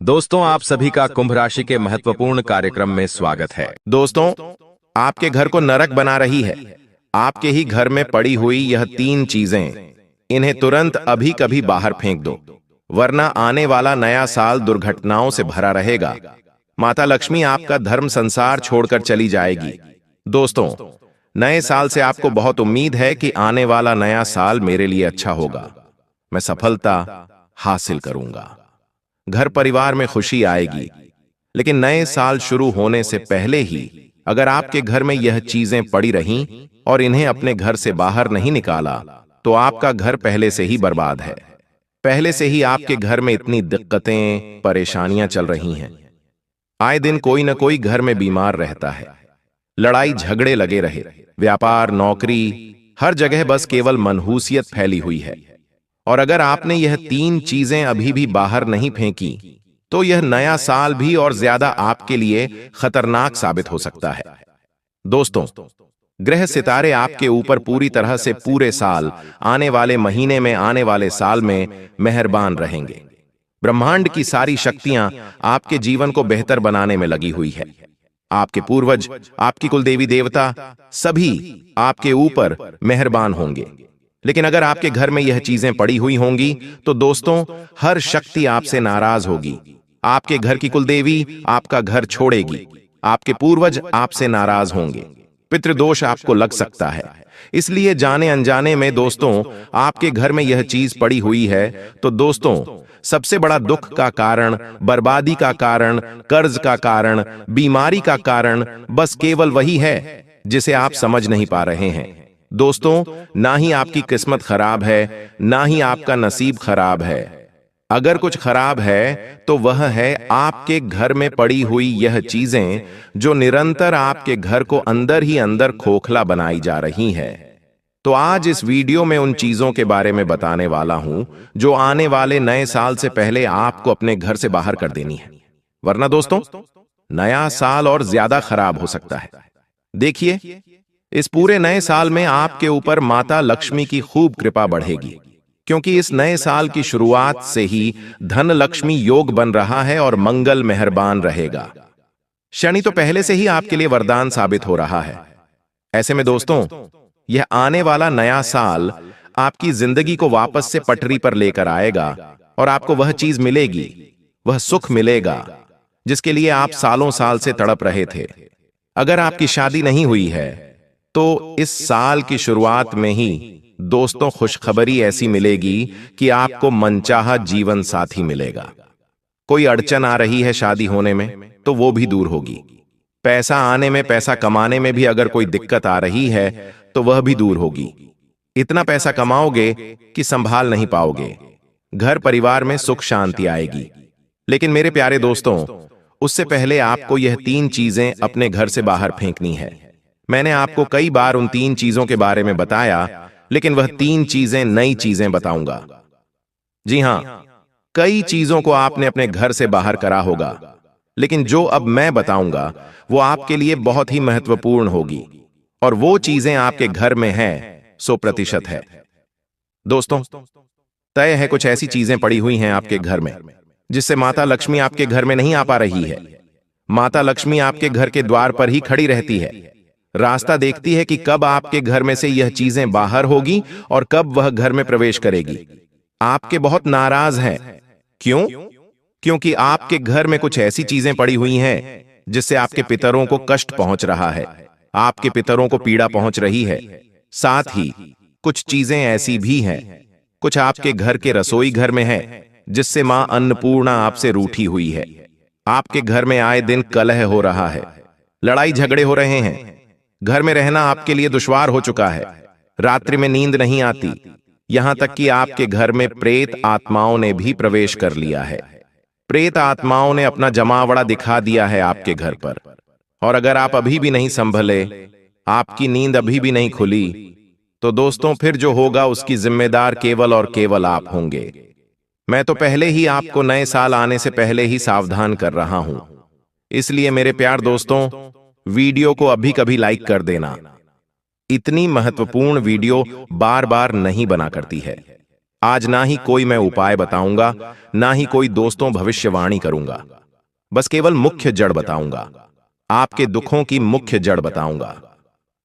दोस्तों, आप सभी का कुंभ राशि के महत्वपूर्ण कार्यक्रम में स्वागत है। दोस्तों, आपके घर को नरक बना रही है आपके ही घर में पड़ी हुई यह 3 चीजें। इन्हें तुरंत अभी कभी बाहर फेंक दो, वरना आने वाला नया साल दुर्घटनाओं से भरा रहेगा। माता लक्ष्मी आपका धर्म संसार छोड़कर चली जाएगी। दोस्तों, नए साल से आपको बहुत उम्मीद है कि आने वाला नया साल मेरे लिए अच्छा होगा, मैं सफलता हासिल करूंगा, घर परिवार में खुशी आएगी। लेकिन नए साल शुरू होने से पहले ही अगर आपके घर में यह चीजें पड़ी रहीं और इन्हें अपने घर से बाहर नहीं निकाला, तो आपका घर पहले से ही बर्बाद है। पहले से ही आपके घर में इतनी दिक्कतें परेशानियां चल रही हैं। आए दिन कोई न कोई घर में बीमार रहता है, लड़ाई झगड़े लगे रहे, व्यापार नौकरी हर जगह बस केवल मनहूसियत फैली हुई है। और अगर आपने यह 3 चीजें अभी भी बाहर नहीं फेंकी, तो यह नया साल भी और ज्यादा आपके लिए खतरनाक साबित हो सकता है। दोस्तों, ग्रह सितारे आपके ऊपर पूरी तरह से पूरे साल, आने वाले महीने में, आने वाले साल में मेहरबान रहेंगे। ब्रह्मांड की सारी शक्तियां आपके जीवन को बेहतर बनाने में लगी हुई है। आपके पूर्वज, आपकी कुलदेवी देवता सभी आपके ऊपर मेहरबान होंगे। लेकिन अगर आपके घर में यह चीजें पड़ी हुई होंगी, तो दोस्तों, हर शक्ति आपसे नाराज होगी। आपके घर की कुलदेवी आपका घर छोड़ेगी, आपके पूर्वज आपसे नाराज होंगे, पितृदोष आपको लग सकता है। इसलिए जाने अनजाने में दोस्तों, आपके घर में यह चीज पड़ी हुई है, तो दोस्तों, सबसे बड़ा दुख का कारण, बर्बादी का कारण, कर्ज का कारण, बीमारी का कारण बस केवल वही है जिसे आप समझ नहीं पा रहे हैं। दोस्तों, ना ही आपकी किस्मत खराब है, ना ही आपका नसीब खराब है। अगर कुछ खराब है तो वह है आपके घर में पड़ी हुई यह चीजें, जो निरंतर आपके घर को अंदर ही अंदर खोखला बनाई जा रही हैं। तो आज इस वीडियो में उन चीजों के बारे में बताने वाला हूं जो आने वाले नए साल से पहले आपको अपने घर से बाहर कर देनी है, वरना दोस्तों, नया साल और ज्यादा खराब हो सकता है। देखिए, इस पूरे नए साल में आपके ऊपर माता लक्ष्मी की खूब कृपा बढ़ेगी, क्योंकि इस नए साल की शुरुआत से ही धन लक्ष्मी योग बन रहा है और मंगल मेहरबान रहेगा। शनि तो पहले से ही आपके लिए वरदान साबित हो रहा है। ऐसे में दोस्तों, यह आने वाला नया साल आपकी जिंदगी को वापस से पटरी पर लेकर आएगा और आपको वह चीज मिलेगी, वह सुख मिलेगा जिसके लिए आप सालों साल से तड़प रहे थे। अगर आपकी शादी नहीं हुई है, तो इस साल की शुरुआत में ही दोस्तों खुशखबरी ऐसी मिलेगी कि आपको मनचाहा जीवन साथी मिलेगा। कोई अड़चन आ रही है शादी होने में, तो वो भी दूर होगी। पैसा आने में, पैसा कमाने में भी अगर कोई दिक्कत आ रही है, तो वह भी दूर होगी। इतना पैसा कमाओगे कि संभाल नहीं पाओगे। घर परिवार में सुख शांति आएगी। लेकिन मेरे प्यारे दोस्तों, उससे पहले आपको यह 3 चीजें अपने घर से बाहर फेंकनी है। मैंने आपको कई बार उन 3 चीजों के बारे में बताया, लेकिन वह 3 चीजें नई चीजें बताऊंगा। जी हां, कई चीजों को आपने अपने घर से बाहर करा होगा, लेकिन जो अब मैं बताऊंगा वो आपके लिए बहुत ही महत्वपूर्ण होगी, और वो चीजें आपके घर में हैं 100% है। दोस्तों, तय है कुछ ऐसी चीजें पड़ी हुई हैं आपके घर में जिससे माता लक्ष्मी आपके घर में नहीं आ पा रही है। माता लक्ष्मी आपके घर के द्वार पर ही खड़ी रहती है, रास्ता देखती है कि कब आपके घर में से यह चीजें बाहर होगी और कब वह घर में प्रवेश करेगी। आपके बहुत नाराज हैं। क्यों? क्योंकि आपके घर में कुछ ऐसी चीजें पड़ी हुई हैं जिससे आपके पितरों को कष्ट पहुंच रहा है, आपके पितरों को पीड़ा पहुंच रही है। साथ ही कुछ चीजें ऐसी भी हैं, कुछ आपके घर के रसोई घर में है जिससे मां अन्नपूर्णा आपसे रूठी हुई है। आपके घर में आए दिन कलह हो रहा है, लड़ाई झगड़े हो रहे हैं। घर में रहना आपके लिए दुश्वार हो चुका है, रात्रि में नींद नहीं आती, यहां तक कि आपके घर में प्रेत आत्माओं ने भी प्रवेश कर लिया है। प्रेत आत्माओं ने अपना जमावड़ा दिखा दिया है आपके घर पर। और अगर आप अभी भी नहीं संभले, आपकी नींद अभी भी नहीं खुली, तो दोस्तों, फिर जो होगा उसकी जिम्मेदार केवल और केवल आप होंगे। मैं तो पहले ही आपको नए साल आने से पहले ही सावधान कर रहा हूं। इसलिए मेरे प्यार दोस्तों, वीडियो को अभी कभी लाइक कर देना। इतनी महत्वपूर्ण वीडियो बार बार नहीं बना करती है। आज ना ही कोई मैं उपाय बताऊंगा, ना ही कोई दोस्तों भविष्यवाणी करूंगा। बस केवल मुख्य जड़ बताऊंगा। आपके दुखों की मुख्य जड़ बताऊंगा,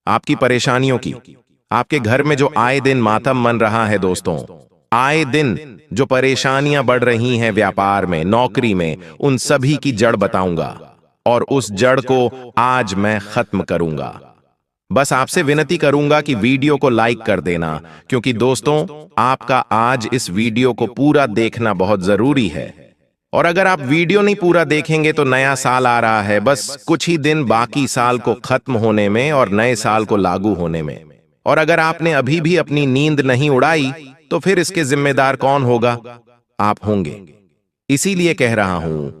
आपकी परेशानियों की। आपके घर में जो आए दिन मातम मन रहा है दोस्तों, आए दिन जो परेशानियां बढ़ रही हैं व्यापार में, नौकरी में, उन सभी की जड़ बताऊंगा और उस जड़ को आज मैं खत्म करूंगा। बस आपसे विनती करूंगा कि वीडियो को लाइक कर देना, क्योंकि दोस्तों आपका आज इस वीडियो को पूरा देखना बहुत जरूरी है। और अगर आप वीडियो नहीं पूरा देखेंगे तो नया साल आ रहा है, बस कुछ ही दिन बाकी साल को खत्म होने में और नए साल को लागू होने में। और अगर आपने अभी भी अपनी नींद नहीं उड़ाई तो फिर इसके जिम्मेदार कौन होगा? आप होंगे। इसीलिए कह रहा हूं,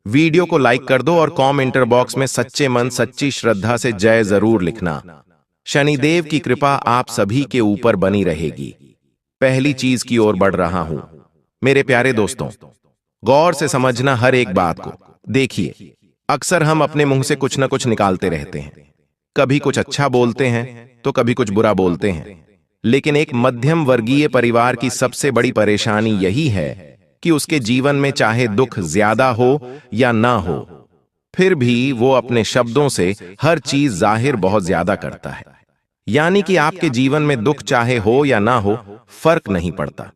वीडियो को लाइक कर दो और कमेंट बॉक्स में सच्चे मन सच्ची श्रद्धा से जय जरूर लिखना। शनिदेव की कृपा आप सभी के ऊपर बनी रहेगी। पहली चीज की ओर बढ़ रहा हूं। मेरे प्यारे दोस्तों, गौर से समझना हर एक बात को। देखिए, अक्सर हम अपने मुंह से कुछ न कुछ निकालते रहते हैं। कभी कुछ अच्छा बोलते हैं तो कभी कुछ बुरा बोलते हैं। लेकिन एक मध्यम वर्गीय परिवार की सबसे बड़ी परेशानी यही है कि उसके जीवन में चाहे दुख ज्यादा हो या ना हो, फिर भी वो अपने शब्दों से हर चीज जाहिर बहुत ज्यादा करता है। यानी कि आपके जीवन में दुख चाहे हो या ना हो, फर्क नहीं पड़ता,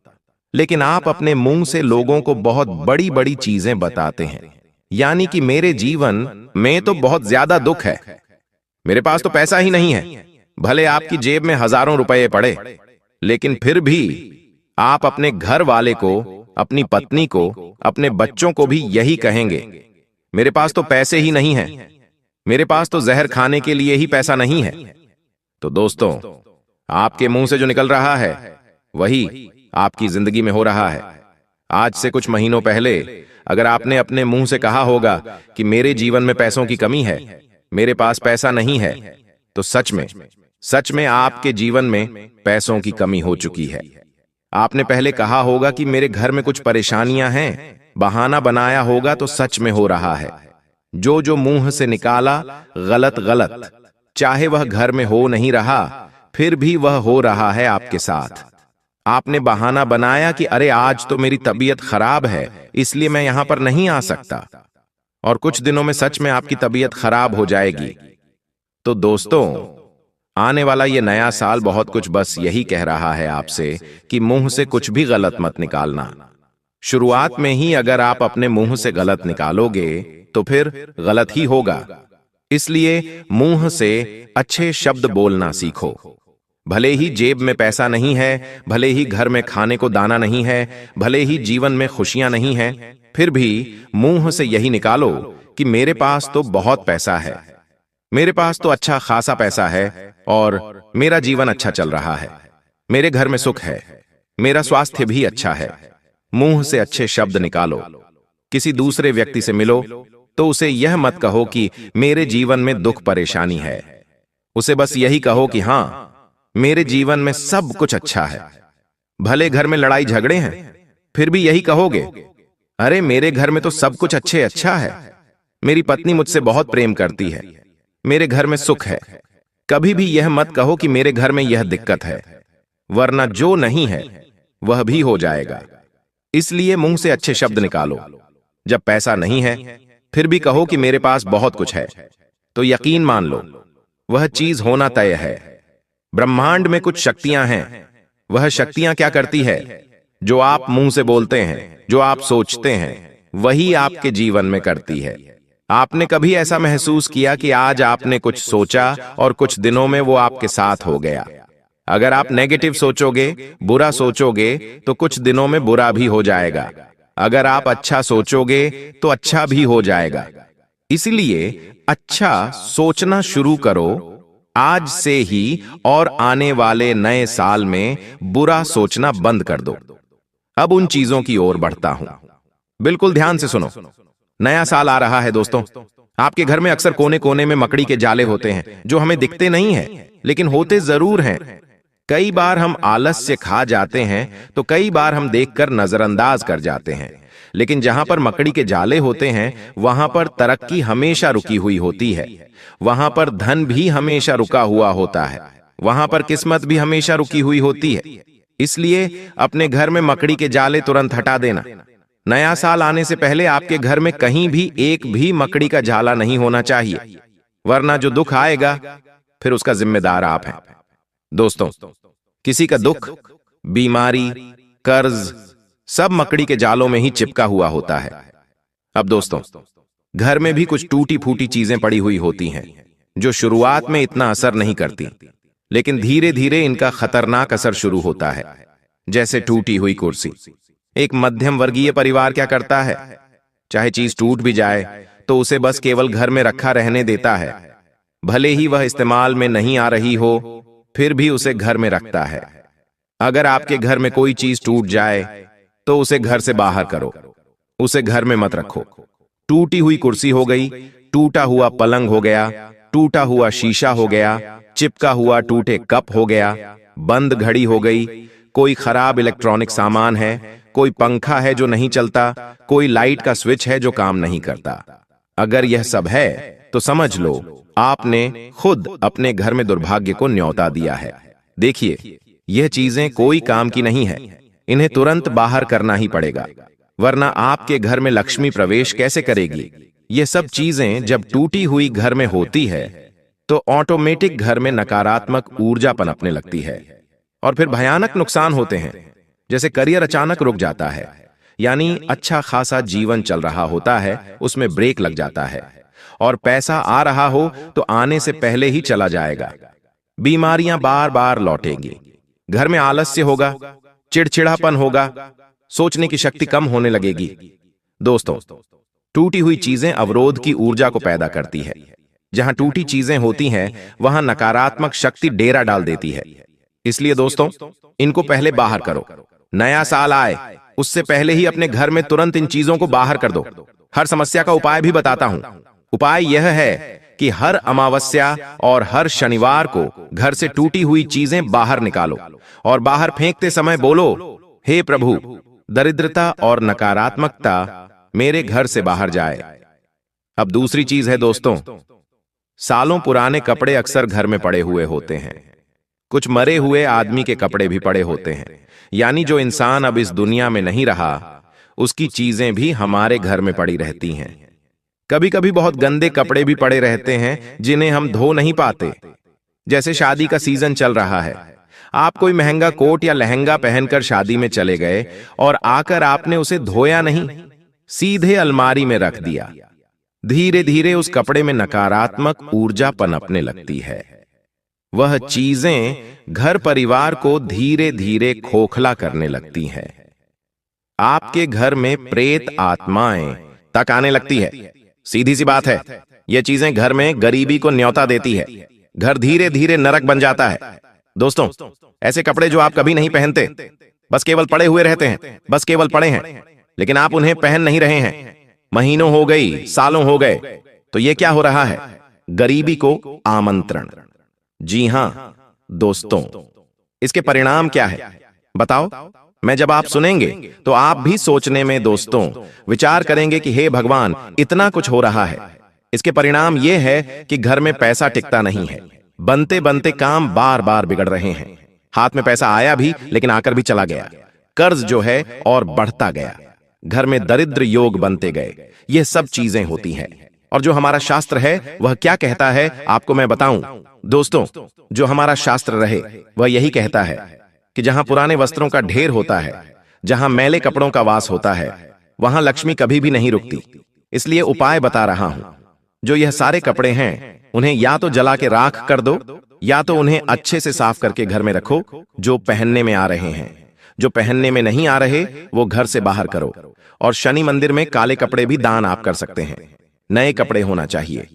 लेकिन आप अपने मुंह से लोगों को बहुत बड़ी बड़ी चीजें बताते हैं। यानी कि मेरे जीवन में तो बहुत ज्यादा दुख है, मेरे पास तो पैसा ही नहीं है। भले आपकी जेब में हजारों रुपए पड़े, लेकिन फिर भी आप अपने घर वाले को, अपनी पत्नी को, अपने बच्चों को भी यही कहेंगे, मेरे पास तो पैसे ही नहीं है, मेरे पास तो जहर खाने के लिए ही पैसा नहीं है। तो दोस्तों, आपके मुंह से जो निकल रहा है वही आपकी जिंदगी में हो रहा है। आज से कुछ महीनों पहले अगर आपने अपने मुंह से कहा होगा कि मेरे जीवन में पैसों की कमी है, मेरे पास पैसा नहीं है, तो सच में आपके जीवन में पैसों की कमी हो चुकी है। आपने पहले कहा होगा कि मेरे घर में कुछ परेशानियां हैं, बहाना बनाया होगा तो सच में हो रहा है। जो जो मुंह से निकाला गलत गलत, चाहे वह घर में हो नहीं रहा, फिर भी वह हो रहा है आपके साथ। आपने बहाना बनाया कि अरे आज तो मेरी तबीयत खराब है, इसलिए मैं यहां पर नहीं आ सकता, और कुछ दिनों में सच में आपकी तबीयत खराब हो जाएगी। तो दोस्तों, आने वाला ये नया साल बहुत कुछ बस यही कह रहा है आपसे कि मुंह से कुछ भी गलत मत निकालना। शुरुआत में ही अगर आप अपने मुंह से गलत निकालोगे तो फिर गलत ही होगा। इसलिए मुंह से अच्छे शब्द बोलना सीखो। भले ही जेब में पैसा नहीं है, भले ही घर में खाने को दाना नहीं है, भले ही जीवन में खुशियां नहीं हैं, फिर भी मुंह से यही निकालो कि मेरे पास तो बहुत पैसा है, मेरे पास तो अच्छा खासा पैसा है और मेरा जीवन अच्छा चल रहा है, मेरे घर में सुख है, मेरा स्वास्थ्य भी अच्छा है। मुंह से अच्छे शब्द निकालो। किसी दूसरे व्यक्ति से मिलो तो उसे यह मत कहो कि मेरे जीवन में दुख परेशानी है। उसे बस यही कहो कि हां, मेरे जीवन में सब कुछ अच्छा है। भले घर में लड़ाई झगड़े हैं, फिर भी यही कहोगे, अरे मेरे घर में तो सब कुछ अच्छा है, मेरी पत्नी मुझसे बहुत प्रेम करती है, मेरे घर में सुख है। कभी भी यह मत कहो कि मेरे घर में यह दिक्कत है, वरना जो नहीं है वह भी हो जाएगा। इसलिए मुंह से अच्छे शब्द निकालो। जब पैसा नहीं है फिर भी कहो कि मेरे पास बहुत कुछ है, तो यकीन मान लो वह चीज होना तय है। ब्रह्मांड में कुछ शक्तियां हैं। वह शक्तियां क्या करती है? जो आप मुंह से बोलते हैं, जो आप सोचते हैं, वही आपके जीवन में करती है। आपने कभी ऐसा महसूस किया कि आज आपने कुछ सोचा और कुछ दिनों में वो आपके साथ हो गया? अगर आप नेगेटिव सोचोगे, बुरा सोचोगे, तो कुछ दिनों में बुरा भी हो जाएगा। अगर आप अच्छा सोचोगे तो अच्छा भी हो जाएगा। इसलिए अच्छा सोचना शुरू करो आज से ही, और आने वाले नए साल में बुरा सोचना बंद कर दो। अब उन चीजों की ओर बढ़ता हूं। बिल्कुल ध्यान से सुनो। नया साल आ रहा है दोस्तों। आपके घर में अक्सर कोने कोने में मकड़ी के जाले होते हैं, जो हमें दिखते नहीं हैं, लेकिन होते जरूर हैं। कई बार हम आलस से खा जाते हैं, तो कई बार हम देखकर नजरअंदाज कर जाते हैं। लेकिन जहां पर मकड़ी के जाले होते हैं, वहां पर तरक्की हमेशा रुकी हुई होती है, वहां पर धन भी हमेशा रुका हुआ होता है, वहां पर किस्मत भी हमेशा रुकी हुई होती है। इसलिए अपने घर में मकड़ी के जाले तुरंत हटा देना। नया साल आने से पहले आपके घर में कहीं भी एक भी मकड़ी का जाला नहीं होना चाहिए, वरना जो दुख आएगा फिर उसका जिम्मेदार आप हैं। दोस्तों, किसी का दुख, बीमारी, कर्ज सब मकड़ी के जालों में ही चिपका हुआ होता है। अब दोस्तों, घर में भी कुछ टूटी फूटी चीजें पड़ी हुई होती हैं जो शुरुआत में इतना असर नहीं करती, लेकिन धीरे धीरे इनका खतरनाक असर शुरू होता है। जैसे टूटी हुई कुर्सी। एक मध्यम वर्गीय परिवार क्या करता है? चाहे चीज टूट भी जाए तो उसे बस केवल घर में रखा रहने देता है। भले ही वह इस्तेमाल में नहीं आ रही हो, फिर भी उसे घर में रखता है। अगर आपके घर में कोई चीज टूट जाए तो उसे घर से बाहर करो, उसे घर में मत रखो। टूटी हुई कुर्सी हो गई, टूटा हुआ पलंग हो गया, टूटा हुआ शीशा हो गया, चिपका हुआ टूटे कप हो गया, बंद घड़ी हो गई, कोई खराब इलेक्ट्रॉनिक सामान है, कोई पंखा है जो नहीं चलता, कोई लाइट का स्विच है जो काम नहीं करता। अगर यह सब है तो समझ लो आपने खुद अपने घर में दुर्भाग्य को न्योता दिया है। देखिए, यह चीजें कोई काम की नहीं है, इन्हें तुरंत बाहर करना ही पड़ेगा, वरना आपके घर में लक्ष्मी प्रवेश कैसे करेगी? ये सब चीजें जब टूटी हुई घर में होती है तो ऑटोमेटिक घर में नकारात्मक ऊर्जा पनपने लगती है और फिर भयानक नुकसान होते हैं। जैसे करियर अचानक रुक जाता है, यानी अच्छा खासा जीवन चल रहा होता है उसमें ब्रेक लग जाता है, और पैसा आ रहा हो तो आने से पहले ही चला जाएगा। बीमारियां बार बार लौटेंगी, घर में आलस्य होगा, चिड़चिड़ापन होगा, सोचने की शक्ति कम होने लगेगी। दोस्तों, टूटी हुई चीजें अवरोध की ऊर्जा को पैदा करती है। जहां टूटी चीजें होती हैं वहां नकारात्मक शक्ति डेरा डाल देती है। इसलिए दोस्तों, इनको पहले बाहर करो। नया साल आए उससे पहले ही अपने घर में तुरंत इन चीजों को बाहर कर दो। हर समस्या का उपाय भी बताता हूं। उपाय यह है कि हर अमावस्या और हर शनिवार को घर से टूटी हुई चीजें बाहर निकालो और बाहर फेंकते समय बोलो, हे प्रभु, दरिद्रता और नकारात्मकता मेरे घर से बाहर जाए। अब दूसरी चीज है दोस्तों, सालों पुराने कपड़े अक्सर घर में पड़े हुए होते हैं। कुछ मरे हुए आदमी के कपड़े भी पड़े होते हैं, यानी जो इंसान अब इस दुनिया में नहीं रहा उसकी चीजें भी हमारे घर में पड़ी रहती हैं। कभी कभी बहुत गंदे कपड़े भी पड़े रहते हैं जिन्हें हम धो नहीं पाते। जैसे शादी का सीजन चल रहा है, आप कोई महंगा कोट या लहंगा पहनकर शादी में चले गए और आकर आपने उसे धोया नहीं, सीधे अलमारी में रख दिया। धीरे धीरे उस कपड़े में नकारात्मक ऊर्जा पनपने लगती है। वह चीजें घर परिवार को धीरे धीरे खोखला करने लगती हैं। आपके घर में प्रेत आत्माएं तक आने लगती है। सीधी सी बात है, ये चीजें घर में गरीबी को न्योता देती है। घर धीरे धीरे नरक बन जाता है। दोस्तों, ऐसे कपड़े जो आप कभी नहीं पहनते, बस केवल पड़े हुए रहते हैं, बस केवल पड़े हैं, लेकिन आप उन्हें पहन नहीं रहे हैं। महीनों हो गई, सालों हो गए, तो ये क्या हो रहा है? गरीबी को आमंत्रण। जी हां दोस्तों, इसके परिणाम क्या है बताओ? मैं जब आप सुनेंगे तो आप भी सोचने में दोस्तों विचार करेंगे कि हे भगवान, इतना कुछ हो रहा है। इसके परिणाम यह है कि घर में पैसा टिकता नहीं है। बनते बनते काम बार बार बिगड़ रहे हैं। हाथ में पैसा आया भी लेकिन आकर भी चला गया। कर्ज जो है और बढ़ता गया। घर में दरिद्र योग बनते गए। ये सब चीजें होती हैं। और जो हमारा शास्त्र है वह क्या कहता है आपको मैं बताऊं दोस्तों। जो हमारा शास्त्र रहे वह यही कहता है कि जहां पुराने वस्त्रों का ढेर होता है, जहां मैले कपड़ों का वास होता है, वहां लक्ष्मी कभी भी नहीं रुकती। इसलिए उपाय बता रहा हूं। जो यह सारे कपड़े हैं उन्हें या तो जला के राख कर दो या तो उन्हें अच्छे से साफ करके घर में रखो। जो पहनने में आ रहे हैं, जो पहनने में नहीं आ रहे वो घर से बाहर करो। और शनि मंदिर में काले कपड़े भी दान आप कर सकते हैं। नए कपड़े होना चाहिए।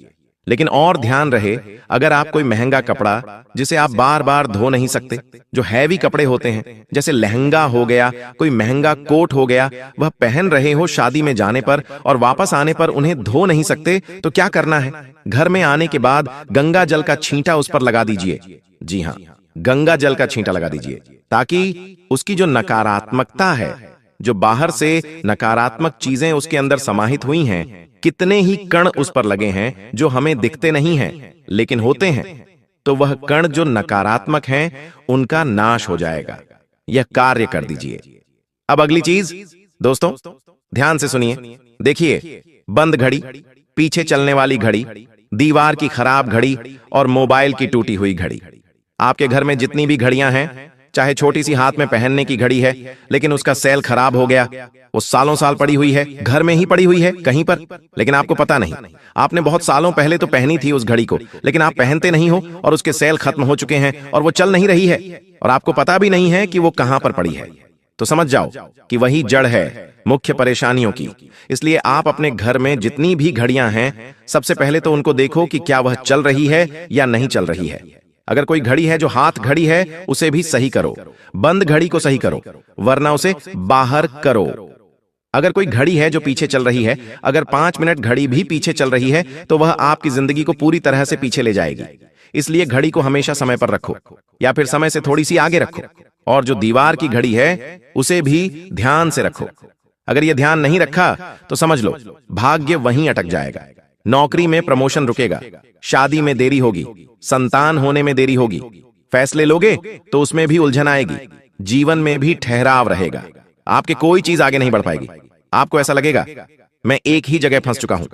लेकिन और ध्यान रहे, अगर आप कोई महंगा कपड़ा जिसे आप बार बार धो नहीं सकते, जो हैवी कपड़े होते हैं जैसे लहंगा हो गया, कोई महंगा कोट हो गया, वह पहन रहे हो शादी में जाने पर और वापस आने पर उन्हें धो नहीं सकते, तो क्या करना है? घर में आने के बाद गंगा जल का छींटा उस पर लगा दीजिए। जी हाँ, गंगा जल का छींटा लगा दीजिए, ताकि उसकी जो नकारात्मकता है, जो बाहर से नकारात्मक चीजें उसके अंदर समाहित हुई हैं, कितने ही कण उस पर लगे हैं जो हमें दिखते नहीं हैं लेकिन होते हैं, तो वह कण जो नकारात्मक हैं उनका नाश हो जाएगा। यह कार्य कर दीजिए। अब अगली चीज दोस्तों, ध्यान से सुनिए। देखिए, बंद घड़ी, पीछे चलने वाली घड़ी, दीवार की खराब घड़ी और मोबाइल की टूटी हुई घड़ी। आपके घर में जितनी भी घड़ियां हैं, चाहे छोटी सी हाथ में पहनने की घड़ी है लेकिन उसका सेल खराब हो गया, वो सालों साल पड़ी हुई है, घर में ही पड़ी हुई है कहीं पर, लेकिन आपको पता नहीं। आपने बहुत सालों पहले तो पहनी थी उस घड़ी को, लेकिन आप पहनते नहीं हो और उसके सेल खत्म हो चुके हैं और वो चल नहीं रही है और आपको पता भी नहीं है कि वो कहां पर पड़ी है। तो समझ जाओ कि वही जड़ है मुख्य परेशानियों की। इसलिए आप अपने घर में जितनी भी घड़ियां हैं, सबसे पहले तो उनको देखो कि क्या वह चल रही है या नहीं चल रही है। अगर कोई घड़ी है जो हाथ घड़ी है, उसे भी सही करो। बंद घड़ी को सही करो, वरना उसे बाहर करो। अगर कोई घड़ी है जो पीछे चल रही है, अगर 5 मिनट घड़ी भी पीछे चल रही है, तो वह आपकी जिंदगी को पूरी तरह से पीछे ले जाएगी। इसलिए घड़ी को हमेशा समय पर रखो या फिर समय से थोड़ी सी आगे रखो। और जो दीवार की घड़ी है, उसे भी ध्यान से रखो। अगर यह ध्यान नहीं रखा तो समझ लो भाग्य वहीं अटक जाएगा। नौकरी में प्रमोशन रुकेगा, शादी में देरी होगी, संतान होने में देरी होगी, फैसले लोगे तो उसमें भी उलझन आएगी, जीवन में भी ठहराव रहेगा, आपके कोई चीज आगे नहीं बढ़ पाएगी। आपको ऐसा लगेगा मैं एक ही जगह फंस चुका हूं।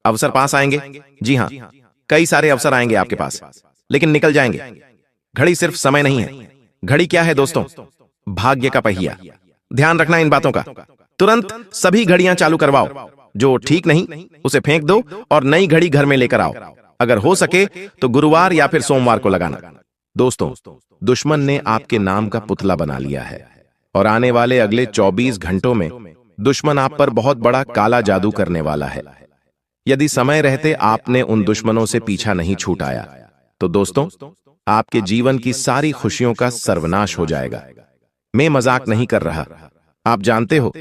अवसर पास आएंगे, जी हां, कई सारे अवसर आएंगे आपके पास, लेकिन निकल जाएंगे। घड़ी सिर्फ समय नहीं है, घड़ी क्या है दोस्तों? भाग्य का पहिया। ध्यान रखना इन बातों का। तुरंत सभी घड़ियां चालू करवाओ, जो ठीक नहीं उसे फेंक दो और नई घड़ी घर में लेकर आओ। अगर हो सके तो गुरुवार या फिर सोमवार को लगाना। दोस्तों, दुश्मन ने आपके नाम का पुतला बना लिया है और आने वाले अगले 24 घंटों में दुश्मन आप पर बहुत बड़ा काला जादू करने वाला है। यदि समय रहते आपने उन दुश्मनों से पीछा नहीं छूटाया तो दोस्तों, आपके जीवन की सारी खुशियों का सर्वनाश हो जाएगा। मैं मजाक नहीं कर रहा। आप जानते हो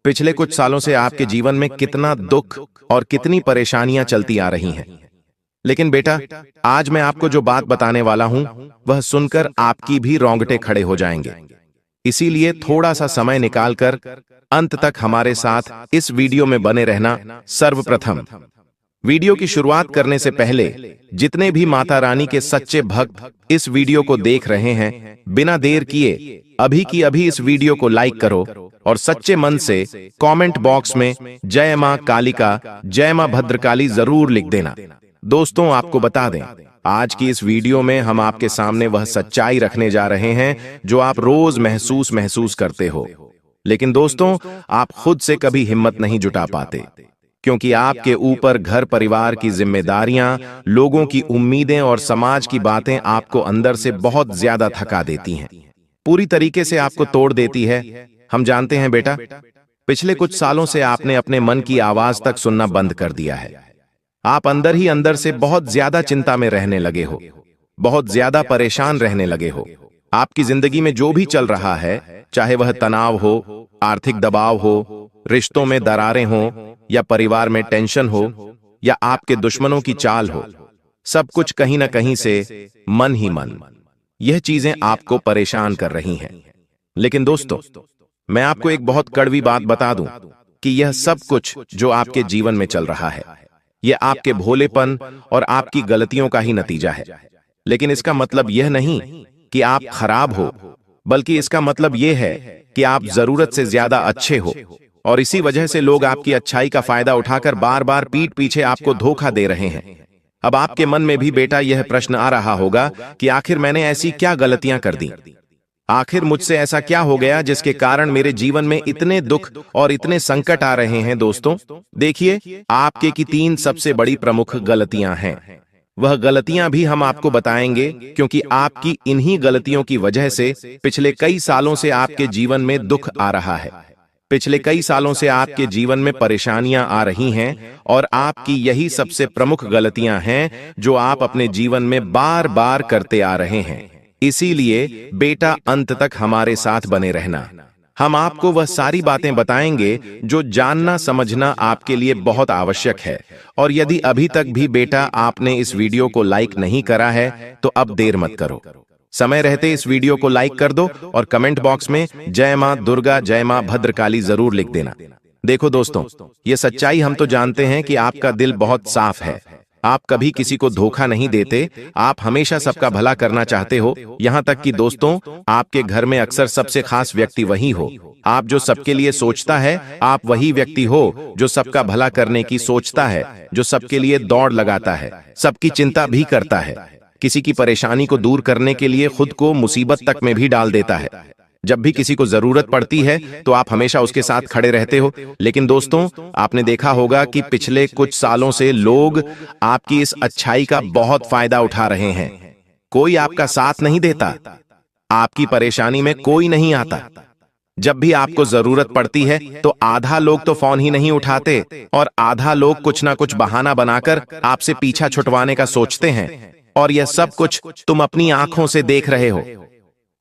पिछले कुछ सालों से आपके जीवन में कितना दुख और कितनी परेशानियां चलती आ रही हैं। लेकिन बेटा, आज मैं आपको जो बात बताने वाला हूं, वह सुनकर आपकी भी रोंगटे खड़े हो जाएंगे। इसीलिए थोड़ा सा समय निकालकर अंत तक हमारे साथ इस वीडियो में बने रहना। सर्वप्रथम, वीडियो की शुरुआत करने से पहले जितने भी माता रानी के सच्चे भक्त इस वीडियो को देख रहे हैं, बिना देर किए अभी की अभी इस वीडियो को लाइक करो और सच्चे मन से कमेंट बॉक्स में जय मां कालिका, जय मां भद्रकाली जरूर लिख देना। दोस्तों, आपको बता दें, आज की इस वीडियो में हम आपके सामने वह सच्चाई रखने जा रहे हैं जो आप रोज महसूस करते हो, लेकिन दोस्तों आप खुद से कभी हिम्मत नहीं जुटा पाते, क्योंकि आपके ऊपर घर परिवार की जिम्मेदारियां, लोगों की उम्मीदें और समाज की बातें आपको अंदर से बहुत ज्यादा थका देती हैं, पूरी तरीके से आपको तोड़ देती है। हम जानते हैं बेटा, पिछले कुछ सालों से आपने अपने मन की आवाज तक सुनना बंद कर दिया है। आप अंदर ही अंदर से बहुत ज्यादा चिंता में रहने लगे हो, बहुत ज्यादा परेशान रहने लगे हो। आपकी जिंदगी में जो भी चल रहा है, चाहे वह तनाव हो, आर्थिक दबाव हो, रिश्तों में दरारें हो, या परिवार में टेंशन हो, या आपके दुश्मनों की चाल हो, सब कुछ कहीं ना कहीं से मन ही मन, यह चीजें आपको परेशान कर रही हैं। लेकिन दोस्तों, मैं आपको एक बहुत कड़वी बात बता दूं कि यह सब कुछ जो आपके जीवन में चल रहा है, यह आपके भोलेपन और आपकी गलतियों का ही नतीजा है। लेकिन इसका मतलब यह नहीं कि आप खराब हो, बल्कि इसका मतलब यह है कि आप जरूरत से ज्यादा अच्छे हो और इसी वजह से लोग आपकी अच्छाई का फायदा उठाकर बार बार पीठ पीछे आपको धोखा दे रहे हैं। अब आपके मन में भी बेटा यह प्रश्न आ रहा होगा कि आखिर मैंने ऐसी क्या गलतियां कर दी, आखिर मुझसे ऐसा क्या हो गया जिसके कारण मेरे जीवन में इतने दुख और इतने संकट आ रहे हैं। दोस्तों देखिए, आपके की 3 सबसे बड़ी प्रमुख गलतियां हैं। वह गलतियां भी हम आपको बताएंगे, क्योंकि आपकी इन्हीं गलतियों की वजह से पिछले कई सालों से आपके जीवन में दुख आ रहा है, पिछले कई सालों से आपके जीवन में परेशानियां आ रही हैं और आपकी यही सबसे प्रमुख गलतियां हैं जो आप अपने जीवन में बार बार करते आ रहे हैं। इसीलिए बेटा, अंत तक हमारे साथ बने रहना। हम आपको वह सारी बातें बताएंगे जो जानना समझना आपके लिए बहुत आवश्यक है। और यदि अभी तक भी बेटा आपने इस वीडियो को लाइक नहीं करा है तो अब देर मत करो, समय रहते इस वीडियो को लाइक कर दो और कमेंट बॉक्स में जय मां दुर्गा, जय मां भद्रकाली जरूर लिख देना। देखो दोस्तों, ये सच्चाई हम तो जानते हैं कि आपका दिल बहुत साफ है, आप कभी किसी को धोखा नहीं देते, आप हमेशा सबका भला करना चाहते हो। यहाँ तक कि दोस्तों, आपके घर में अक्सर सबसे खास व्यक्ति वही हो। आप जो सबके लिए सोचता है, आप वही व्यक्ति हो जो सबका भला करने की सोचता है, जो सबके लिए दौड़ लगाता है, सबकी चिंता भी करता है, किसी की परेशानी को दूर करने के लिए खुद को मुसीबत तक में भी डाल देता है। जब भी किसी को जरूरत पड़ती है तो आप हमेशा उसके साथ खड़े रहते हो। लेकिन दोस्तों, आपने देखा होगा कि पिछले कुछ सालों से लोग आपकी इस अच्छाई का बहुत फायदा उठा रहे हैं। कोई आपका साथ नहीं देता, आपकी परेशानी में कोई नहीं आता। जब भी आपको जरूरत पड़ती है तो आधा लोग तो फोन ही नहीं उठाते और आधा लोग कुछ ना कुछ बहाना बनाकर आपसे पीछा छुटवाने का सोचते हैं। और यह सब कुछ तुम अपनी आंखों से देख रहे हो,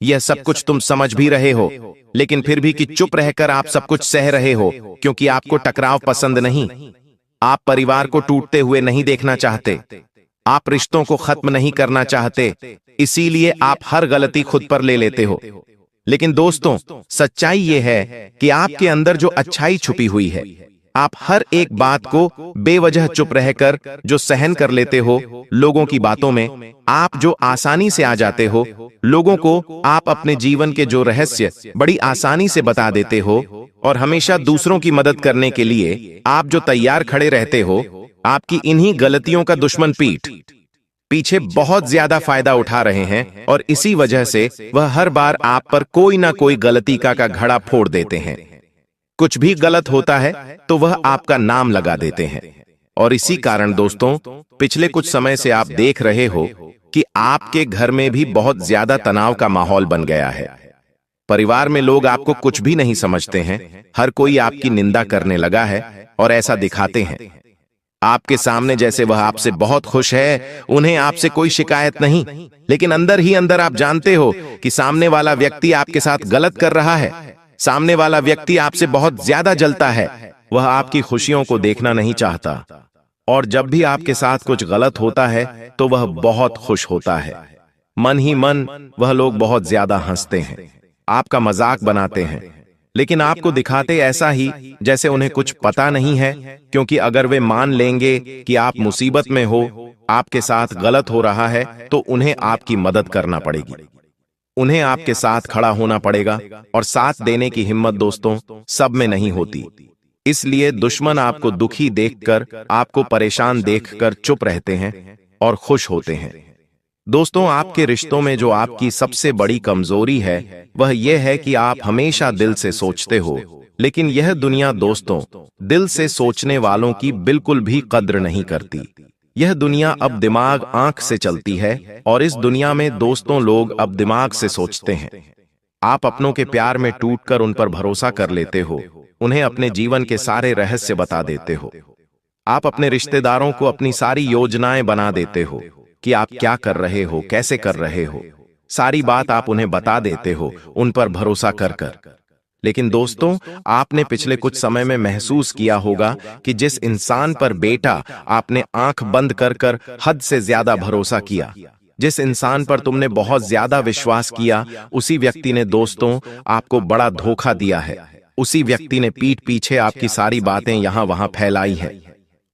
यह सब कुछ तुम समझ भी रहे हो, लेकिन फिर भी कि चुप रहकर आप सब कुछ सह रहे हो, क्योंकि आपको टकराव पसंद नहीं। आप परिवार को टूटते हुए नहीं देखना चाहते, आप रिश्तों को खत्म नहीं करना चाहते, इसीलिए आप हर गलती खुद पर ले लेते हो। लेकिन दोस्तों, सच्चाई यह है कि आपके अंदर जो अच्छाई छुपी हुई है, आप हर एक बात को बेवजह चुप रहकर जो सहन कर लेते हो, लोगों की बातों में आप जो आसानी से आ जाते हो, लोगों को आप अपने जीवन के जो रहस्य बड़ी आसानी से बता देते हो, और हमेशा दूसरों की मदद करने के लिए आप जो तैयार खड़े रहते हो, आपकी इन्हीं गलतियों का दुश्मन पीछे बहुत ज्यादा फायदा उठा रहे हैं, और इसी वजह से वह हर बार आप पर कोई ना कोई गलती का घड़ा फोड़ देते हैं। कुछ भी गलत होता है तो वह आपका नाम लगा देते हैं। और इसी कारण दोस्तों, पिछले कुछ समय से आप देख रहे हो कि आपके घर में भी बहुत ज्यादा तनाव का माहौल बन गया है। परिवार में लोग आपको कुछ भी नहीं समझते हैं, हर कोई आपकी निंदा करने लगा है और ऐसा दिखाते हैं आपके सामने जैसे वह आपसे बहुत खुश है, उन्हें आपसे कोई शिकायत नहीं, लेकिन अंदर ही अंदर आप जानते हो कि सामने वाला व्यक्ति आपके साथ गलत कर रहा है। सामने वाला व्यक्ति आपसे बहुत ज्यादा जलता है, वह आपकी खुशियों को देखना नहीं चाहता, और जब भी आपके साथ कुछ गलत होता है तो वह बहुत खुश होता है। मन ही मन वह लोग बहुत ज्यादा हंसते हैं, आपका मजाक बनाते हैं, लेकिन आपको दिखाते ऐसा ही जैसे उन्हें कुछ पता नहीं है, क्योंकि अगर वे मान लेंगे कि आप मुसीबत में हो, आपके साथ गलत हो रहा है, तो उन्हें आपकी मदद करना पड़ेगी, उन्हें आपके साथ खड़ा होना पड़ेगा। और साथ देने की हिम्मत दोस्तों सब में नहीं होती, इसलिए दुश्मन आपको दुखी देखकर, आपको परेशान देखकर चुप रहते हैं और खुश होते हैं। दोस्तों, आपके रिश्तों में जो आपकी सबसे बड़ी कमजोरी है वह यह है कि आप हमेशा दिल से सोचते हो, लेकिन यह दुनिया दोस्तों दिल से सोचने वालों की बिल्कुल भी कद्र नहीं करती। यह दुनिया अब दिमाग आंख से चलती है, और इस दुनिया में दोस्तों लोग अब दिमाग से सोचते हैं। आप अपनों के प्यार में टूटकर उन पर भरोसा कर लेते हो, उन्हें अपने जीवन के सारे रहस्य बता देते हो। आप अपने रिश्तेदारों को अपनी सारी योजनाएं बना देते हो कि आप क्या कर रहे हो, कैसे कर रहे हो, सारी बात आप उन्हें बता देते हो उन पर भरोसा कर कर। लेकिन दोस्तों, आपने पिछले कुछ समय में महसूस किया होगा कि जिस इंसान पर बेटा आपने आंख बंद कर कर हद से ज्यादा भरोसा किया, जिस इंसान पर तुमने बहुत ज्यादा विश्वास किया, उसी व्यक्ति ने दोस्तों आपको बड़ा धोखा दिया है। उसी व्यक्ति ने पीठ पीछे आपकी सारी बातें यहां वहां फैलाई है।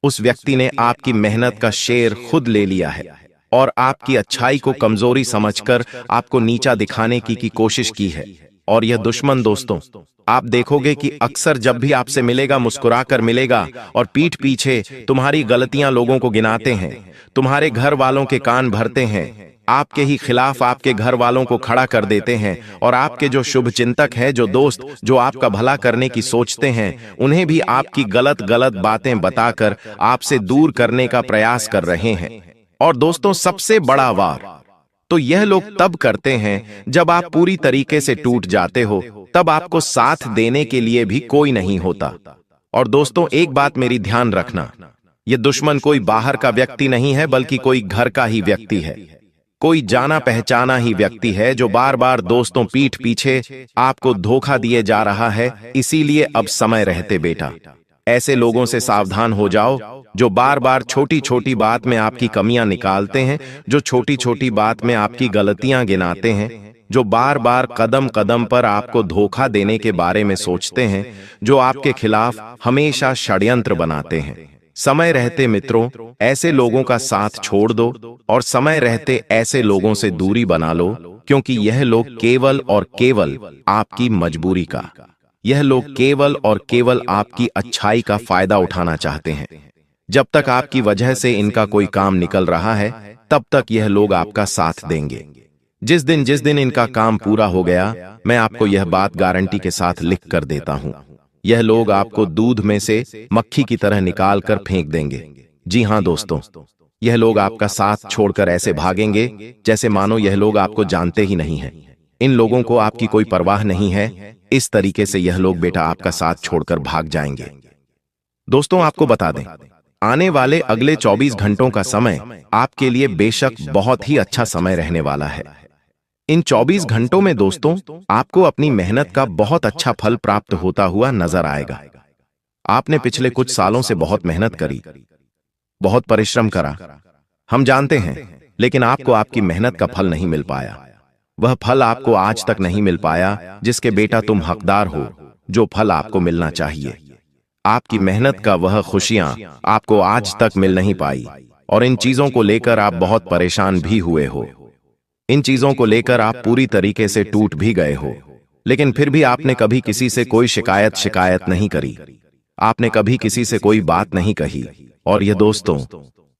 उस व्यक्ति ने आपकी मेहनत का शेर खुद ले लिया है और आपकी अच्छाई को कमजोरी समझकर आपको नीचा दिखाने की कोशिश की है। और यह दुश्मन दोस्तों, आप देखोगे कि अक्सर जब भी आपसे मिलेगा मुस्कुराकर मिलेगा, और पीठ पीछे तुम्हारी गलतियां लोगों को गिनाते हैं, तुम्हारे घर वालों के कान भरते हैं, आपके ही खिलाफ आपके घर वालों को खड़ा कर देते हैं, और आपके जो शुभ चिंतक हैं, जो दोस्त जो आपका भला करने की सोचते हैं, उन्हें भी आपकी गलत गलत बातें बताकर आपसे दूर करने का प्रयास कर रहे हैं। और दोस्तों, सबसे बड़ा वार तो यह लोग तब करते हैं जब आप पूरी तरीके से टूट जाते हो, तब आपको साथ देने के लिए भी कोई नहीं होता। और दोस्तों, एक बात मेरी ध्यान रखना, यह दुश्मन कोई बाहर का व्यक्ति नहीं है, बल्कि कोई घर का ही व्यक्ति है, कोई जाना पहचाना ही व्यक्ति है, जो बार बार दोस्तों पीठ पीछे आपको धोखा दिए जा रहा है। इसीलिए अब समय रहते बेटा ऐसे लोगों से सावधान हो जाओ, जो बार बार छोटी छोटी बात में आपकी कमियां निकालते हैं, जो छोटी छोटी बात में आपकी गलतियां गिनाते हैं, जो बार बार कदम कदम पर आपको धोखा देने के बारे में सोचते हैं, जो आपके खिलाफ हमेशा षड्यंत्र बनाते हैं। समय रहते मित्रों ऐसे लोगों का साथ छोड़ दो और समय रहते ऐसे लोगों से दूरी बना लो, क्योंकि यह लोग केवल और केवल आपकी मजबूरी का, यह लोग केवल और केवल आपकी अच्छाई का फायदा उठाना चाहते हैं। जब तक आपकी वजह से इनका कोई काम निकल रहा है, तब तक यह लोग आपका साथ देंगे। जिस दिन इनका काम पूरा हो गया, मैं आपको यह बात गारंटी के साथ लिख कर देता हूं, यह लोग आपको दूध में से मक्खी की तरह निकाल कर फेंक देंगे। जी हां दोस्तों, यह लोग आपका साथ छोड़कर ऐसे भागेंगे जैसे मानो यह लोग आपको जानते ही नहीं हैं। इन लोगों को आपकी कोई परवाह नहीं है। इस तरीके से यह लोग बेटा आपका साथ छोड़कर भाग जाएंगे। दोस्तों आपको बता दें, आने वाले अगले 24 घंटों का समय आपके लिए बेशक बहुत ही अच्छा समय रहने वाला है। इन 24 घंटों में दोस्तों आपको अपनी मेहनत का बहुत अच्छा फल प्राप्त होता हुआ नजर आएगा। आपने पिछले कुछ सालों से बहुत मेहनत करी, बहुत परिश्रम करा, हम जानते हैं, लेकिन आपको आपकी मेहनत का फल नहीं मिल पाया। वह फल आपको आज तक नहीं मिल पाया जिसके बेटा तुम हकदार हो, जो फल आपको मिलना चाहिए। आपकी मेहनत का वह खुशियां आपको आज तक मिल नहीं पाई, और इन चीजों को लेकर आप बहुत परेशान भी हुए हो। इन चीजों को लेकर आप पूरी तरीके से टूट भी गए हो, लेकिन फिर भी आपने कभी किसी से कोई शिकायत नहीं करी, आपने कभी किसी से कोई बात नहीं कही, और यह दोस्तों